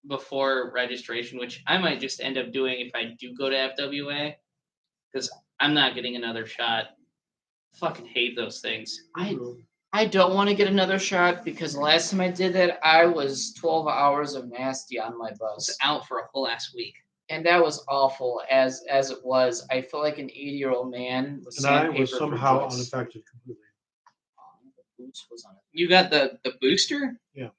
before registration, which I might just end up doing if I do go to FWA because I'm not getting another shot. Fucking hate those things. I don't want to get another shot because the last time I did that, I was 12 hours of nasty on my I was bus. out for a whole ass week. And that was awful as it was. I feel like an 80-year-old man with And I sandpaper was for somehow joints. unaffected completely. The boots was on it. You got the booster? Yeah.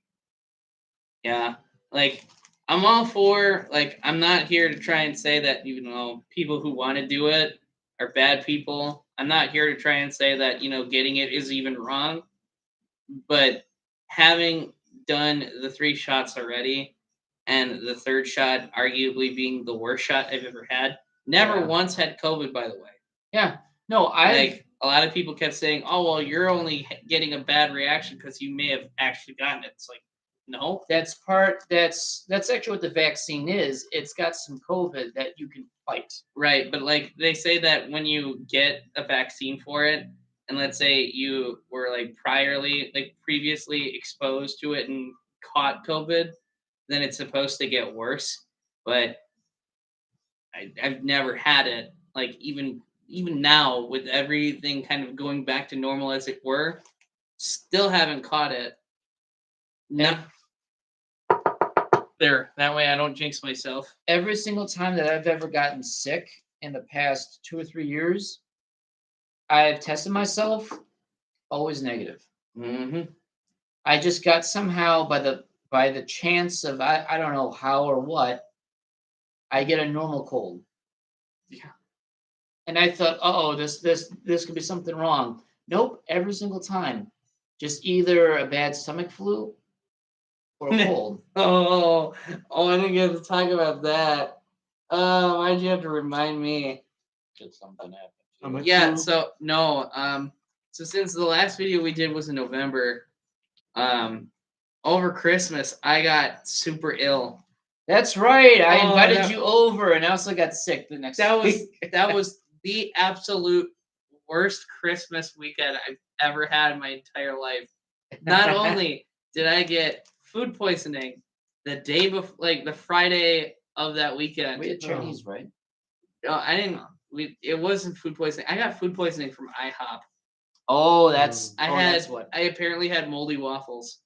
Yeah. Like, I'm all for, like, I'm not here to try and say that, people who want to do it are bad people. I'm not here to try and say that, getting it is even wrong. But having done the 3 shots already, and the third shot arguably being the worst shot I've ever had. Never Yeah. once had COVID, by the way. Yeah. No, Like a lot of people kept saying, "Oh, well, you're only getting a bad reaction because you may have actually gotten it." It's like, no, that's actually what the vaccine is. It's got some COVID that you can fight. right? But like they say that when you get a vaccine for it, and let's say you were like previously exposed to it and caught COVID, then it's supposed to get worse. But I've never had it. Like even now, with everything kind of going back to normal as it were, still haven't caught it. No, there. That way I don't jinx myself. Every single time that I've ever gotten sick in the past 2 or 3 years, I've tested myself, always negative. Mm-hmm. I just got somehow by the chance of I don't know how or what, I get a normal cold. Yeah. And I thought, oh, this could be something wrong. Nope, every single time. Just either a bad stomach flu or a cold. Oh, I didn't get to talk about that. Why'd you have to remind me? Just something happened. Stomach Yeah, flu? so no, so since the last video we did was in November, over Christmas I got super ill. That's right. I Oh, invited that- you over, and I also got sick the next That was week. that was the absolute worst Christmas weekend I've ever had in my entire life. Not only did I get food poisoning the day before, like the Friday of that weekend. We had Chinese, right? No, I didn't. It wasn't food poisoning. I got food poisoning from IHOP. Oh, that's That's what. I apparently had moldy waffles.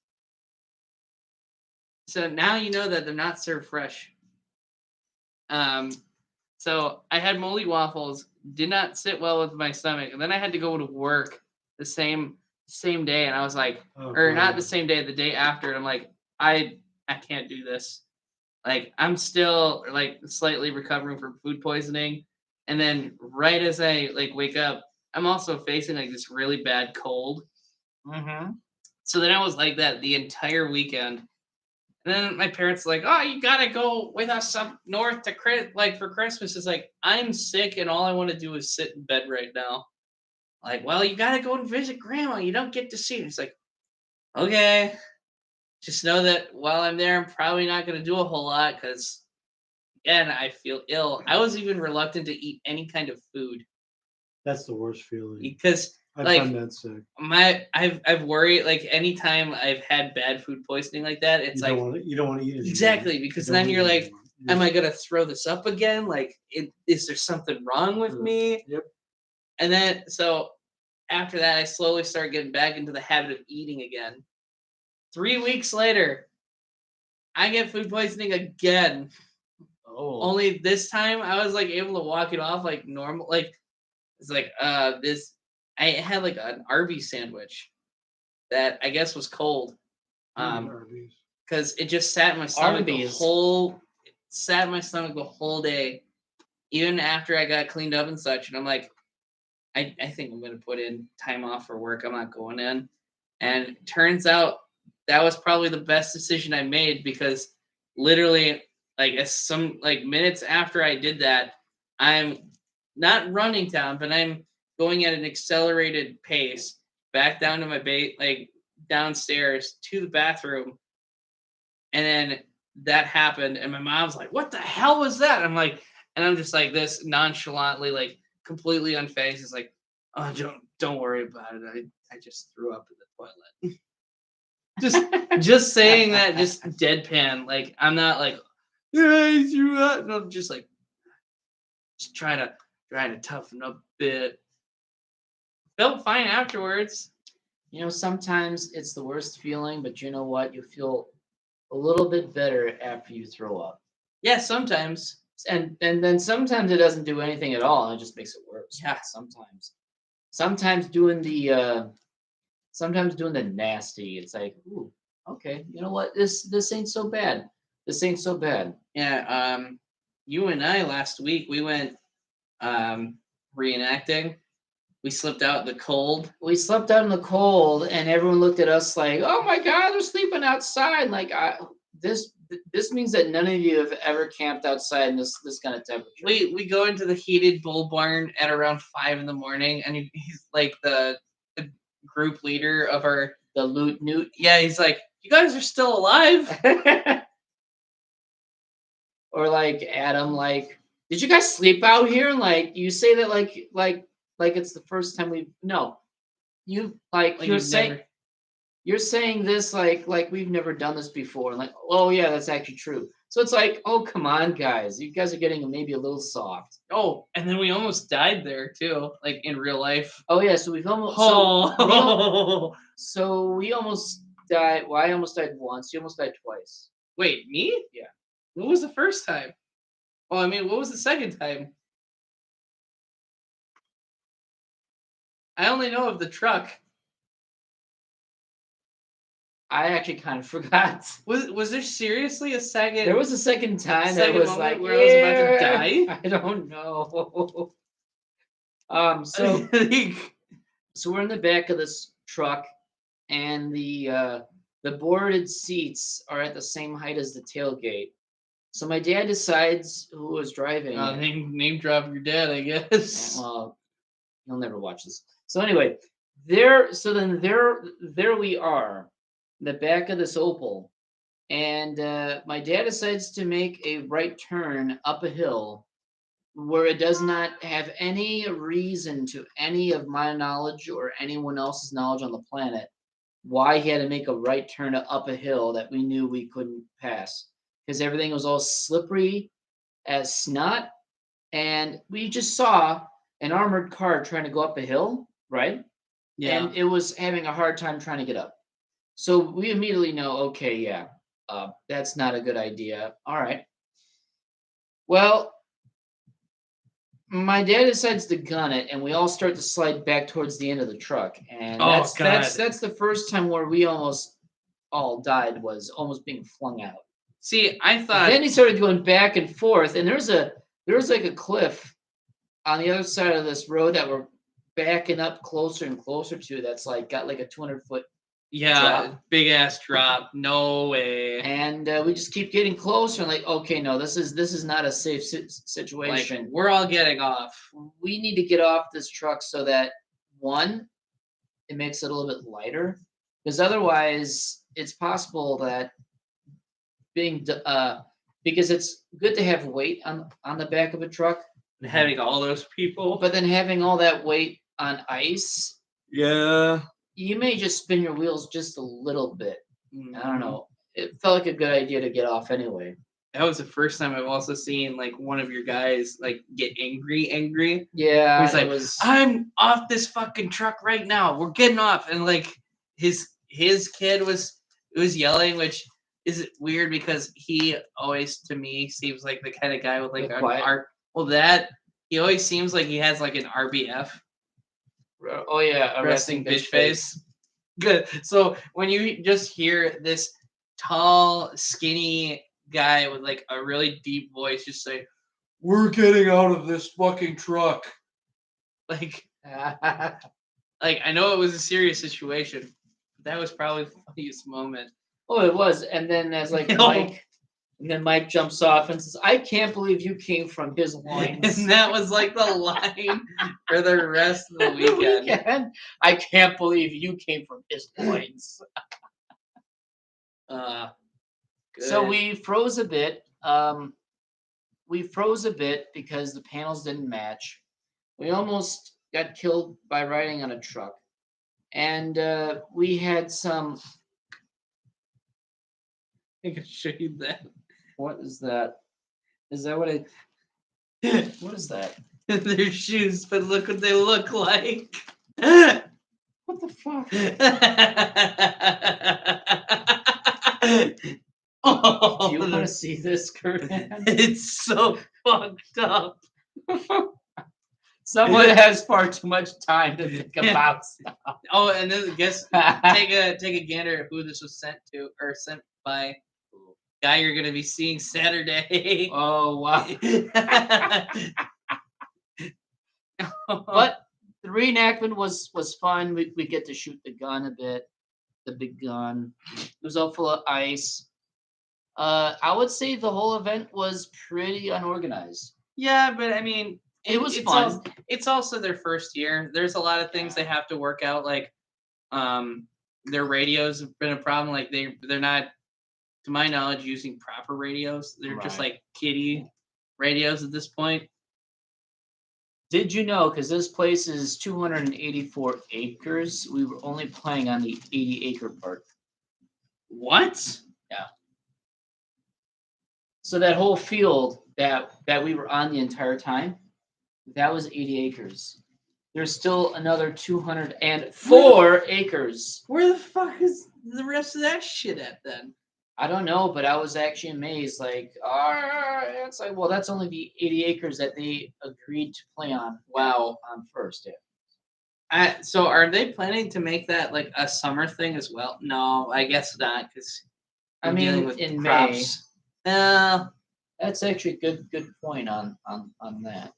So now you know that they're not served fresh. So I had moldy waffles, did not sit well with my stomach, and then I had to go to work the same day, and I was like, or not the same day, the day after, and I'm like, I can't do this. Like I'm still like slightly recovering from food poisoning, and then right as I like wake up, I'm also facing like this really bad cold. Mm-hmm. So then I was like that the entire weekend. And then my parents were like, "Oh, you gotta go with us up north to like for Christmas." It's like I'm sick and all I want to do is sit in bed right now. Like, well, you gotta go and visit grandma. You don't get to see her. It's like, okay, just know that while I'm there, I'm probably not gonna do a whole lot because again, I feel ill. I was even reluctant to eat any kind of food That's the worst feeling. because I've like done that sick. I've worried like anytime I've had bad food poisoning like that, it's You don't want to eat it. exactly because then you're like, am I gonna throw this up again? Like, is there something wrong with me? Yep. And then so after that, I slowly started getting back into the habit of eating again. 3 weeks later, I get food poisoning again. Oh. Only this time I was like able to walk it off like normal. Like it's like this. I had like an Arby's sandwich that I guess was cold. Because it just sat in my stomach sat in my stomach the whole day, even after I got cleaned up and such. And I'm like, I think I'm gonna put in time off for work. I'm not going in. And it turns out that was probably the best decision I made because literally like as some like minutes after I did that, I'm not running down, but I'm going at an accelerated pace back down to my like downstairs to the bathroom. And then that happened, and my mom's like, "What the hell was that?" I'm like, and I'm just like this nonchalantly, like completely unfazed. It's like, "Oh, don't worry about it. I just threw up in the toilet." just saying that, just deadpan. Like I'm not like, "Yeah, I threw up." No, I'm just like, just trying to toughen up a bit. Felt fine afterwards. You know, sometimes it's the worst feeling, but you know what? You feel a little bit better after you throw up. Yeah, sometimes. And then sometimes it doesn't do anything at all, and it just makes it worse. Yeah. Sometimes doing the nasty, it's like, ooh, okay, you know what? This ain't so bad. This ain't so bad. Yeah, you and I last week we went reenacting. We slipped out in the cold. We slept out in the cold, and everyone looked at us like, "Oh my God, they're sleeping outside!" Like, this means that none of you have ever camped outside in this kind of temperature. We go into the heated bull barn at around 5 in the morning, and he's like the group leader of the loot newt. Yeah, he's like, you guys are still alive. Or like Adam, like, did you guys sleep out here? Like you say that like it's the first time we no. You like you're saying you're saying this like we've never done this before. And like, oh yeah, that's actually true. So it's like, oh come on, guys. You guys are getting maybe a little soft. Oh, and then we almost died there too, like in real life. Oh yeah, so we've almost so we almost died. Well, I almost died once. You almost died twice. Wait, me? Yeah. What was the first time? Well, I mean, what was the second time? I only know of the truck. I actually kind of forgot. Was there seriously a second? There was a second time that second was moment like where I was about to die? I don't know. So so we're in the back of this truck, and the boarded seats are at the same height as the tailgate. So my dad decides who was driving. Name drop your dad, I guess. Well, he'll never watch this. So anyway, there we are, in the back of this Opel, and my dad decides to make a right turn up a hill where it does not have any reason to any of my knowledge or anyone else's knowledge on the planet why he had to make a right turn up a hill that we knew we couldn't pass, because everything was all slippery as snot, and we just saw an armored car trying to go up a hill, right? Yeah. And it was having a hard time trying to get up. So we immediately know, okay, yeah, that's not a good idea. All right. Well, my dad decides to gun it, and we all start to slide back towards the end of the truck. And that's the first time where we almost all died, was almost being flung out. See, I thought Then he started going back and forth, and there was like a cliff on the other side of this road that we're backing up closer and closer to. That's like got like a 200-foot drop. Big ass drop. No way. And we just keep getting closer, and like, okay, no, this is not a safe situation. Like, we're all getting off. We need to get off this truck so that, one, it makes it a little bit lighter, because otherwise it's possible that because it's good to have weight on the back of a truck, Having all those people. but then having all that weight on ice, Yeah. you may just spin your wheels just a little bit. I don't know. It felt like a good idea to get off anyway. That was the first time I've also seen like one of your guys like get angry. Yeah, He's like, I'm off this fucking truck right now. We're getting off. And like his kid was yelling, which is weird because he always to me seems like the kind of guy with like he always seems like he has like an RBF. Oh yeah, a resting bitch face. Good. So when you just hear this tall, skinny guy with like a really deep voice just say, We're getting out of this fucking truck. like I know it was a serious situation, but that was probably the funniest moment. Oh, it was. And then as like Mike jumps off and says, I can't believe you came from his loins. And that was like the line for the rest of the weekend. I can't believe you came from his loins. So we froze a bit. Because the panels didn't match. We almost got killed by riding on a truck. And we had some... I can show you that. What is that? Is that what what is that? They're shoes, but look what they look like. What the fuck? Oh, do you want to see this, Kurt? It's so fucked up. Someone has far too much time to think about stuff. Oh, and then take a gander at who this was sent by. Guy you're gonna be seeing Saturday. Oh wow. But the reenactment was fun. We get to shoot the gun a bit, the big gun. It was all full of ice. I would say the whole event was pretty unorganized. Yeah, but I mean, It was it's fun. It's also their first year. There's a lot of things they have to work out. Like, their radios have been a problem. Like they're not, to my knowledge, using proper radios. They're just Right. like kiddie radios at this point. Did you know? Because this place is 284 acres. We were only playing on the 80-acre part. What? So that whole field that we were on the entire time, that was 80 acres. There's still another 204 acres. Where the fuck is the rest of that shit at then? I don't know, but I was actually amazed. Like, it's like, well, that's only the 80 acres that they agreed to play on. Wow. On first, yeah. So are they planning to make that like a summer thing as well? No, I guess not, because I mean, dealing with in crops. That's actually a good point on that.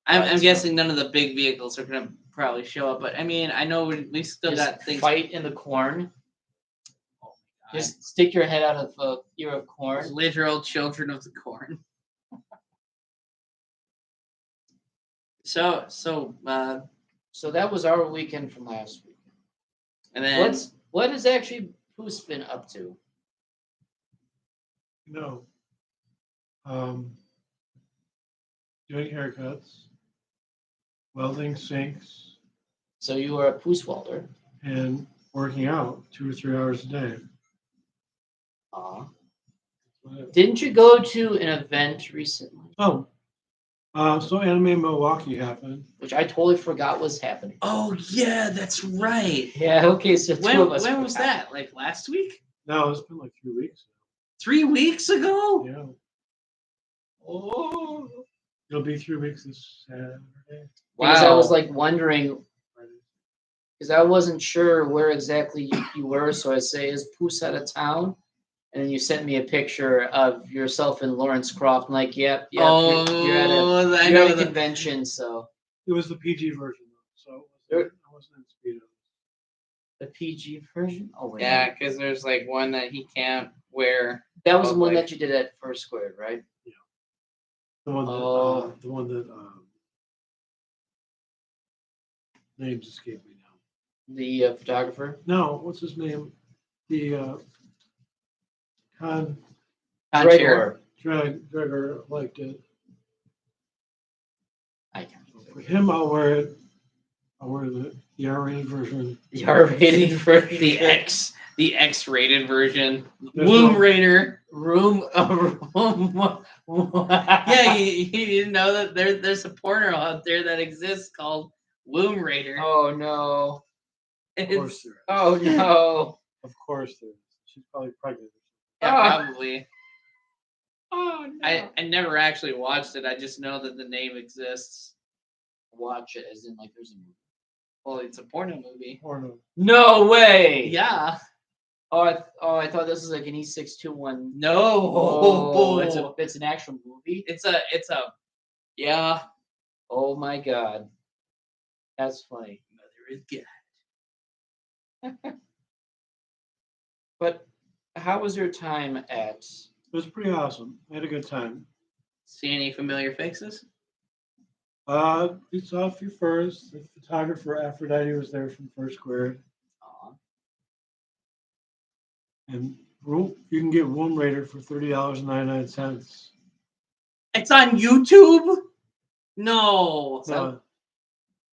I'm guessing none of the big vehicles are gonna probably show up, but I mean, I know we still Just got things. fight in the corn. Oh my God. Just stick your head out of a ear of corn. Literal children of the corn. So that was our weekend from last week. and then What has actually Hoosk been up to? No. Doing haircuts, welding sinks, So you were a Poos welder. and working out 2 or 3 hours a day. Didn't you go to an event recently? Oh, so Anime Milwaukee happened. Which I totally forgot was happening. oh yeah, that's right. Yeah, okay, so two of us. When was forgot. that? Like last week? No, it's been like 3 weeks. 3 weeks ago? Yeah. Oh. It'll be 3 weeks this Saturday. Because I was Wow. like wondering, because I wasn't sure where exactly you were, so I say, is Poos out of town? And then you sent me a picture of yourself and Lawrence Croft. I'm like, yep, you're at a convention, so It was the PG version, so I wasn't in Speedo. the PG version. Oh wait, Yeah, because there's like one that he can't wear. that was the one like- that you did at First Squared, right? The one that, Oh. Names escape me now. The photographer. No, what's his name? The Gregor. Gregor liked it. I can't. For him, I'll wear it. I'll wear the R-rated version. The R-rated version. The X-rated version. There's Womb no- Raider. Room. Yeah, you didn't know that there's a porno out there that exists called Womb Raider. Oh no. Of course there is. Oh no. Of course there is. She's probably pregnant. Yeah, Ah. probably. Oh no. I never actually watched it. I just know that the name exists. Watch it as in like there's a movie. Well, it's a porno movie. Porno. No way. Yeah. I thought this was like an E621. No. Oh, it's an actual movie. It's a yeah. Oh my god. That's funny. Mother is God. But how was your time at It was pretty awesome. I had a good time. See any familiar faces? We saw a few first. The photographer Aphrodite was there from First Squared. And you can get Womb Raider for $30.99. It's on YouTube? No. No,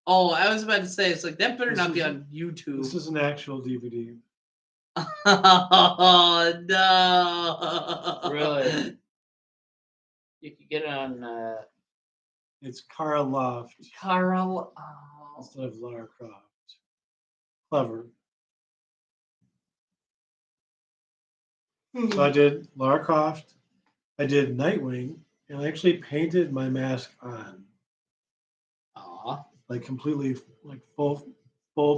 Oh, I was about to say, it's like, that better This not be is- on YouTube. this is an actual DVD. Oh, no. Really? You could get it on It's Cara Loft Carl. Oh. instead of Lara Croft. Clever. So I did Lara Croft. I did Nightwing, and I actually painted my mask on, Aw. like completely, like full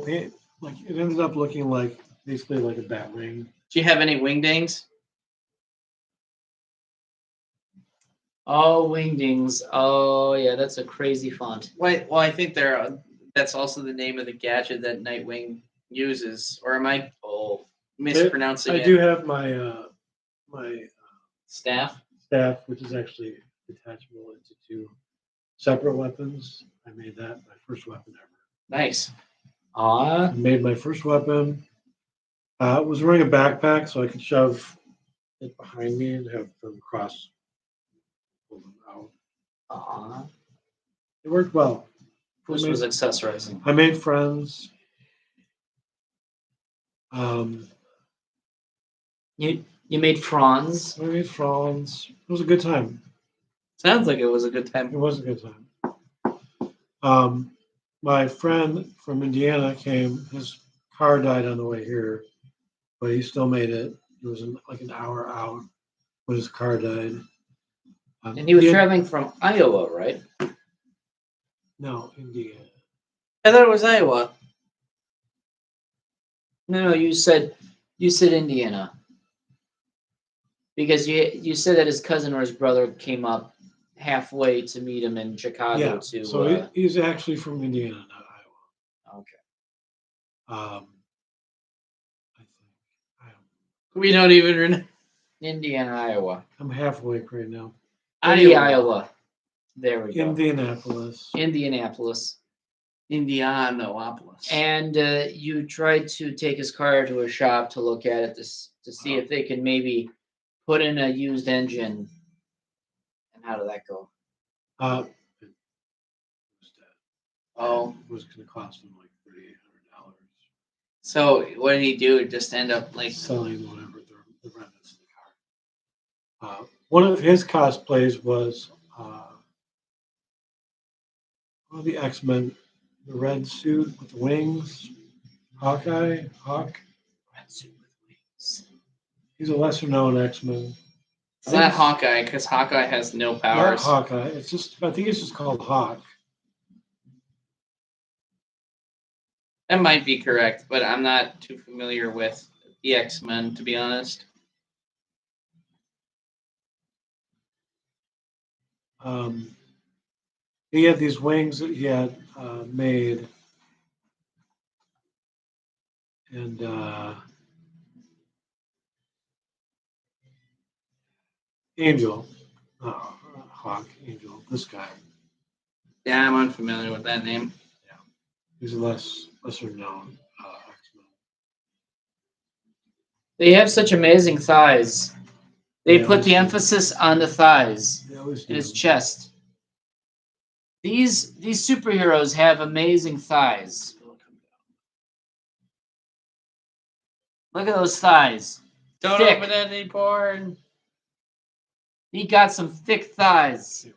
paint. Like it ended up looking like basically like a bat wing. Do you have any wingdings? Oh, Wingdings. Oh yeah, that's a crazy font. Wait, well, I think that's also the name of the gadget that Nightwing uses. Or am I mispronouncing I it? do have my my Staff. staff, which is actually detachable into two separate weapons. I made that my first weapon ever. Nice. I made my first weapon. Was wearing a backpack so I could shove it behind me and have them pull them out. It worked well. Hoosk was accessorizing. I made friends. You made Franz. I made friends. It was a good time. Sounds like it was a good time. It was a good time. My friend from Indiana came. His car died on the way here, but he still made it. It was like an hour out when his car died. And he was traveling from Iowa, right? No, Indiana. I thought it was Iowa. No, you said Indiana. Because you said that his cousin or his brother came up halfway to meet him in Chicago Yeah, to. so he's actually from Indiana, not Iowa. Okay. I think. We don't even remember. Indiana, Iowa. I'm half awake right now. Iowa. There we go. Indianapolis. Indianapolis. Indianapolis. And you tried to take his car to a shop to look at it to see if they could maybe put in a used engine. And how did that go? It was dead. Oh. It was going to cost him like $3,800. So what did he do? Just end up like selling whatever the remnants of the car. One of his cosplays was one of the X-Men, the red suit with wings, Hawk. Red suit with wings. He's a lesser known X-Men. it's not Hawkeye because Hawkeye has no Not powers. Hawkeye. I think it's just called Hawk. That might be correct, but I'm not too familiar with the X-Men, to be honest. He had these wings that he had made, and Angel, Hawk, Angel, this guy. Yeah, I'm unfamiliar with that name. Yeah, he's a lesser known X-Men. They have such amazing thighs. They Yeah, put the emphasis on the thighs in his chest. These superheroes have amazing thighs. Look at those thighs. Don't Thick. open any porn. He got some thick thighs.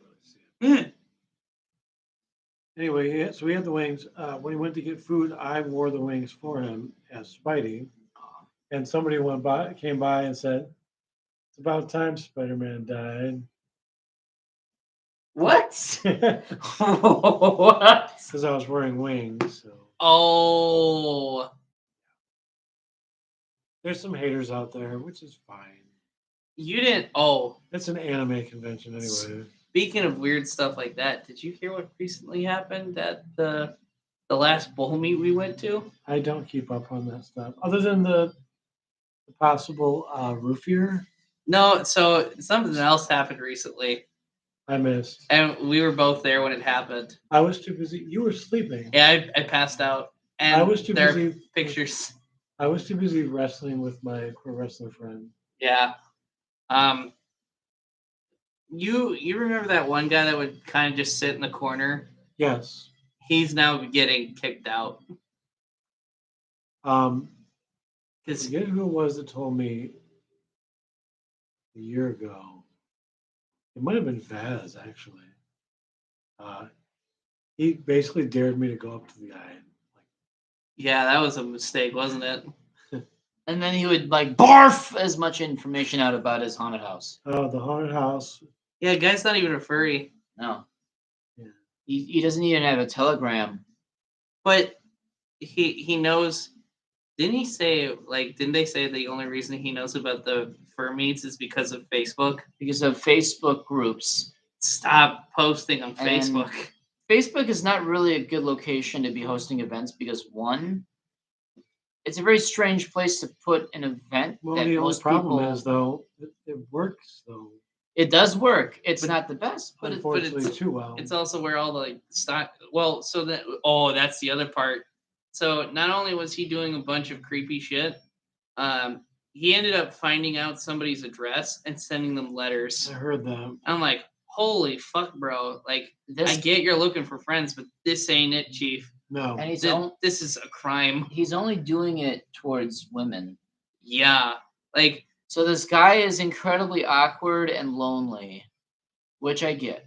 Anyway, so he had the wings. When he went to get food, I wore the wings for him as Spidey. And somebody came by and said, "It's about time Spider-Man died." What? What? Because I was wearing wings. So Oh. there's some haters out there, which is fine. You didn't. Oh. It's an anime convention anyway. Speaking of weird stuff like that, did you hear what recently happened at the last bowl meet we went to? I don't keep up on that stuff. Other than the possible roofier. No, so something else happened recently. I missed. And we were both there when it happened. I was too busy. You were sleeping. Yeah, I passed out. And I was too busy. Pictures. I was too busy wrestling with my pro wrestler friend. Yeah. You remember that one guy that would kind of just sit in the corner? Yes. He's now getting kicked out. I forget who it was that told me a year ago. It might have been Vaz, actually. He basically dared me to go up to the guy. Yeah, that was a mistake, wasn't it? And then he would like barf as much information out about his haunted house. Oh, the haunted house. Yeah, guy's not even a furry. No. Yeah. He doesn't even have a telegram. But he knows. Didn't they say the only reason he knows about the fur meets is because of Facebook? Because of Facebook groups. Stop posting on Facebook. Facebook is not really a good location to be hosting events because one, it's a very strange place to put an event Well, that the only most problem people. is though, it works though. It does work. It's But- not the best, but Unfortunately, it's- too well. It's also where all the like stock. Well, so that that's the other part. So not only was he doing a bunch of creepy shit, he ended up finding out somebody's address and sending them letters. I heard that. I'm like, holy fuck, bro! Like, this I get you're looking for friends, but this ain't it, Chief. No, and This is a crime. he's only doing it towards women. Yeah, like So this guy is incredibly awkward and lonely, which I get.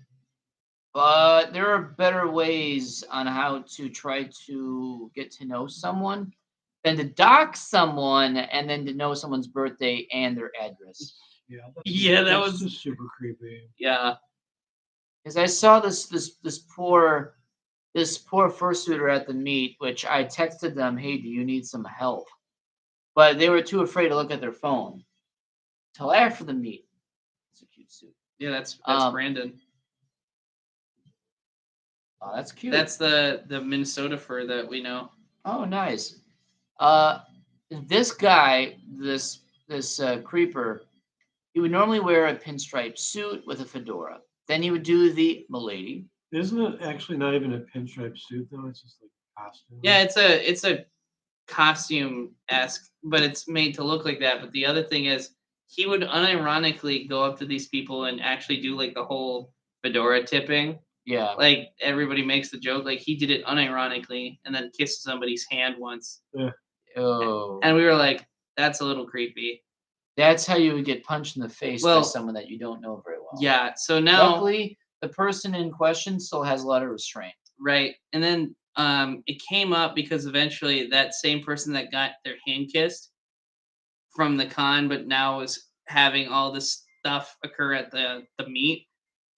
But there are better ways on how to try to get to know someone than to dox someone and then to know someone's birthday and their address. Yeah, that that's was- just super creepy. yeah. Because I saw this poor fursuiter at the meet, which I texted them, "Hey, do you need some help?" But they were too afraid to look at their phone till after the meet. It's a cute suit. Yeah, that's Um, Brandon. Oh, that's cute. That's the Minnesota fur that we know. Oh, nice. This guy, this creeper, he would normally wear a pinstripe suit with a fedora. Then he would do the milady. Isn't it actually not even a pinstripe suit though? It's just like a costume. Yeah, it's a costume esque, but it's made to look like that. But the other thing is, he would unironically go up to these people and actually do like the whole fedora tipping. Yeah. Like everybody makes the joke, like he did it unironically and then kissed somebody's hand once. Oh. And we were like, that's a little creepy. That's how you would get punched in the face by Well, someone that you don't know very well. Yeah. So now, Luckily, the person in question still has a lot of restraint. right. And then it came up because eventually that same person that got their hand kissed from the con, but now is having all this stuff occur at the meet,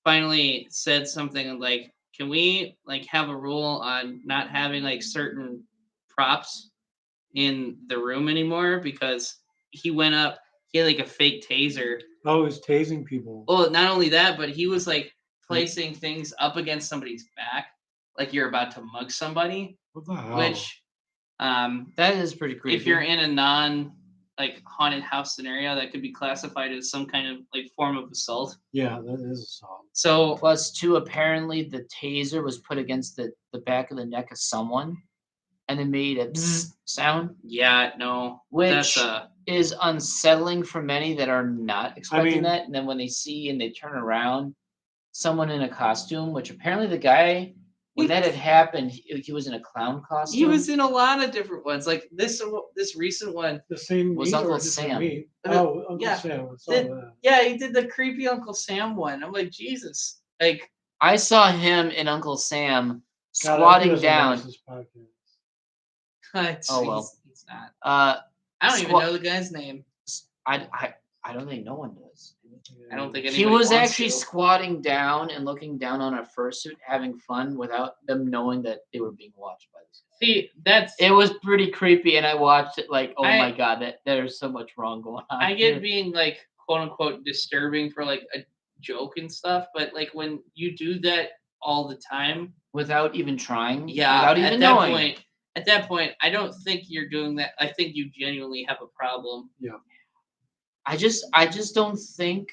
finally said something like, can we like have a rule on not having like certain props in the room anymore? Because he went up, he had like a fake taser. Oh, he's tasing people. Well, not only that, but he was like placing things up against somebody's back, like you're about to mug somebody. What the hell? Which, That is pretty creepy. if you're in a non like haunted house scenario, that could be classified as some kind of like form of assault. Yeah, that is assault. So Plus, two, apparently the taser was put against the back of the neck of someone and it made a bzzz sound, yeah, no, which that's is unsettling for many that are not expecting mean- that. And then when they see and they turn around, someone in a costume, which apparently the guy, when that had happened, he was in a clown costume. he was in a lot of different ones. Like this recent one, The same Was meat Uncle or different Sam. meat? Uh, Oh, Uncle yeah. Sam. I saw Did- that. yeah, he did the creepy Uncle Sam one. I'm like, Jesus, like I saw him in Uncle Sam God, I think squatting that's the down. nicest podcast. Oh, well. he's not. Uh, I don't even Squat- know the guy's name. I don't think no one does. I don't think He anybody was wants actually to. squatting down and looking down on a fursuit, having fun without them knowing that they were being watched by this guy. See, that's It was pretty creepy, and I watched it like, oh I- my god, that there's so much wrong going on. I here. get being like quote unquote disturbing for like a joke and stuff, but like when you do that all the time, without even trying. yeah, without even at that knowing. point, at that point, I don't think you're doing that. I think you genuinely have a problem. I just don't think.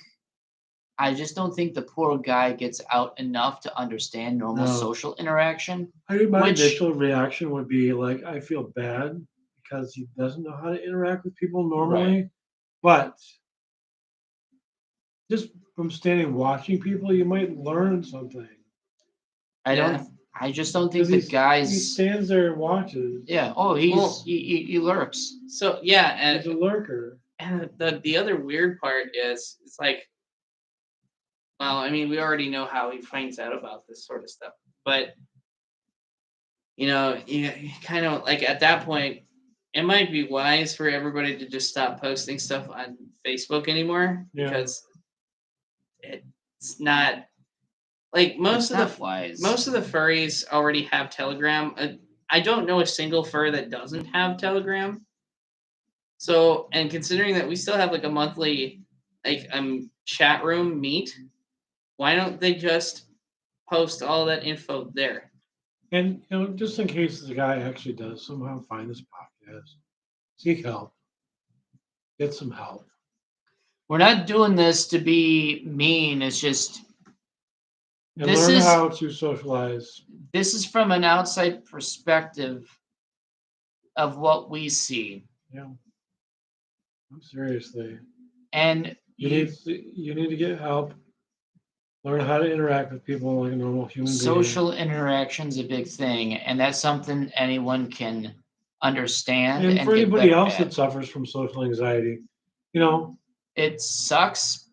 I just don't think the poor guy gets out enough to understand normal No. social interaction. I think my Which- initial reaction would be like, I feel bad because he doesn't know how to interact with people normally. But just from standing watching people, you might learn something. I just don't think 'Cause the he guy's. stands there and watches. Yeah. Oh, he lurks. So yeah, He's a lurker. and the other weird part is it's like, well, I mean, we already know how he finds out about this sort of stuff, but you kind of like at that point, it might be wise for everybody to just stop posting stuff on Facebook anymore Yeah. because it's not like most It's of not wise. most of the furries already have Telegram. I don't know a single fur that doesn't have Telegram. So, and considering that we still have like a monthly like chat room meet, why don't they just post all that info there? And just in case the guy actually does somehow find this podcast, Seek help. Get some help. We're not doing this to be mean. It's just And this learn is how to socialize. this is from an outside perspective of what we see. Yeah. Seriously. And You need to get help. Learn how to interact with people like a normal human being. social interaction's a big thing, and that's something anyone can understand And and for get anybody better else at. that suffers from social anxiety, you know, It sucks,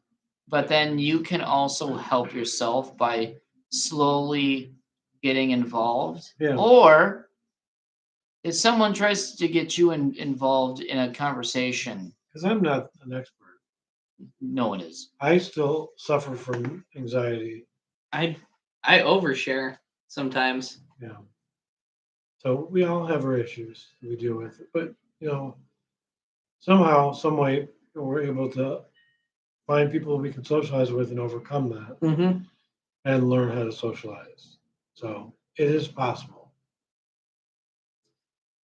but then you can also help yourself by slowly getting involved. Yeah. Or if someone tries to get you involved in a conversation, because I'm not an expert. no one is. I still suffer from anxiety. I overshare sometimes. Yeah. So we all have our issues that we deal with, but you know, somehow, some way, we're able to find people we can socialize with and overcome that, Mm-hmm. and learn how to socialize. So it is possible.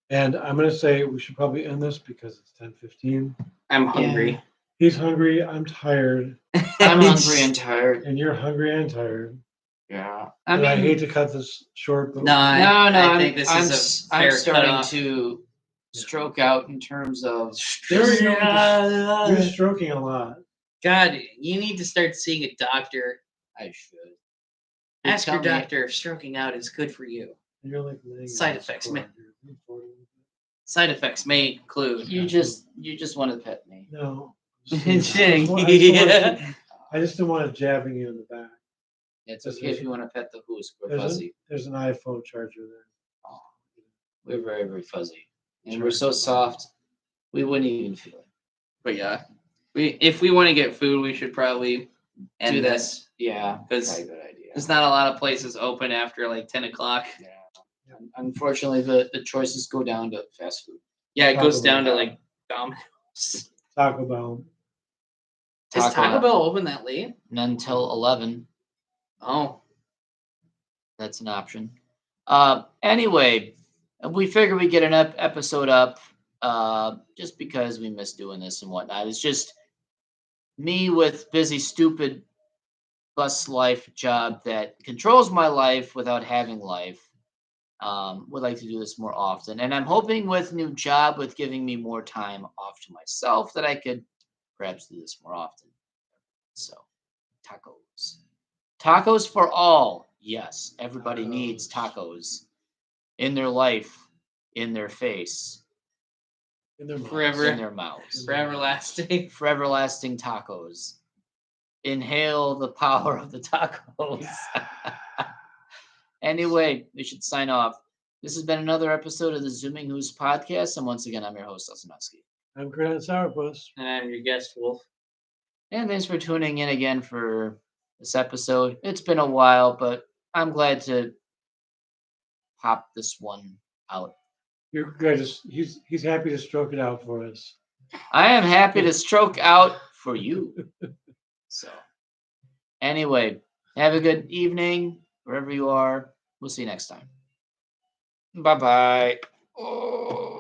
And I'm going to say we should probably end this because it's 10:15. I'm hungry. He's hungry. I'm tired, I'm hungry and tired. and you're hungry and tired. Yeah. And I hate to cut this short, but No, I think this I'm is a fair I'm starting cutoff. to stroke out in terms of there you go. You're stroking a lot. God, you need to start seeing a doctor. I should. Ask your tell me- doctor if stroking out is good for you. You're like laying Side on the effects, floor man. here. Side effects may include. You just want to pet me. No. Ching. I just don't want it jabbing you in the back. It's okay if you want to pet the Hoosk. We're There's, fuzzy. there's an iPhone charger there. Oh, we're very, very fuzzy. And Sure. we're so soft, we wouldn't even feel it. But yeah, if we want to get food, we should probably end Do that. this. Yeah, Because probably a good idea. there's not a lot of places open after like 10 o'clock. Yeah. Unfortunately, the choices go down to fast food. Yeah, it Taco goes down to Bell. like Domino's. Taco Bell. Is Taco Bell open that late? None till 11. Oh, That's an option. Anyway, we figure we get an episode up just because we miss doing this and whatnot. It's just me with busy, stupid bus life job that controls my life without having life. Would like to do this more often. And I'm hoping with new job, with giving me more time off to myself, that I could perhaps do this more often. So, tacos. Tacos for all. Yes, everybody needs tacos in their life, in their face, In their mouths. Forever. in their mouths. forever lasting. For everlasting tacos. Inhale the power of the tacos. Anyway, we should sign off. This has been another episode of the Zooming Who's podcast. And once again, I'm your host, Osanowski. I'm Granite Sourpuss. And I'm your guest, Wolf. And thanks for tuning in again for this episode. It's been a while, but I'm glad to pop this one out. You're good. He's happy to stroke it out for us. I am happy to stroke out for you. So, anyway, have a good evening wherever you are. We'll see you next time. Bye bye. Oh.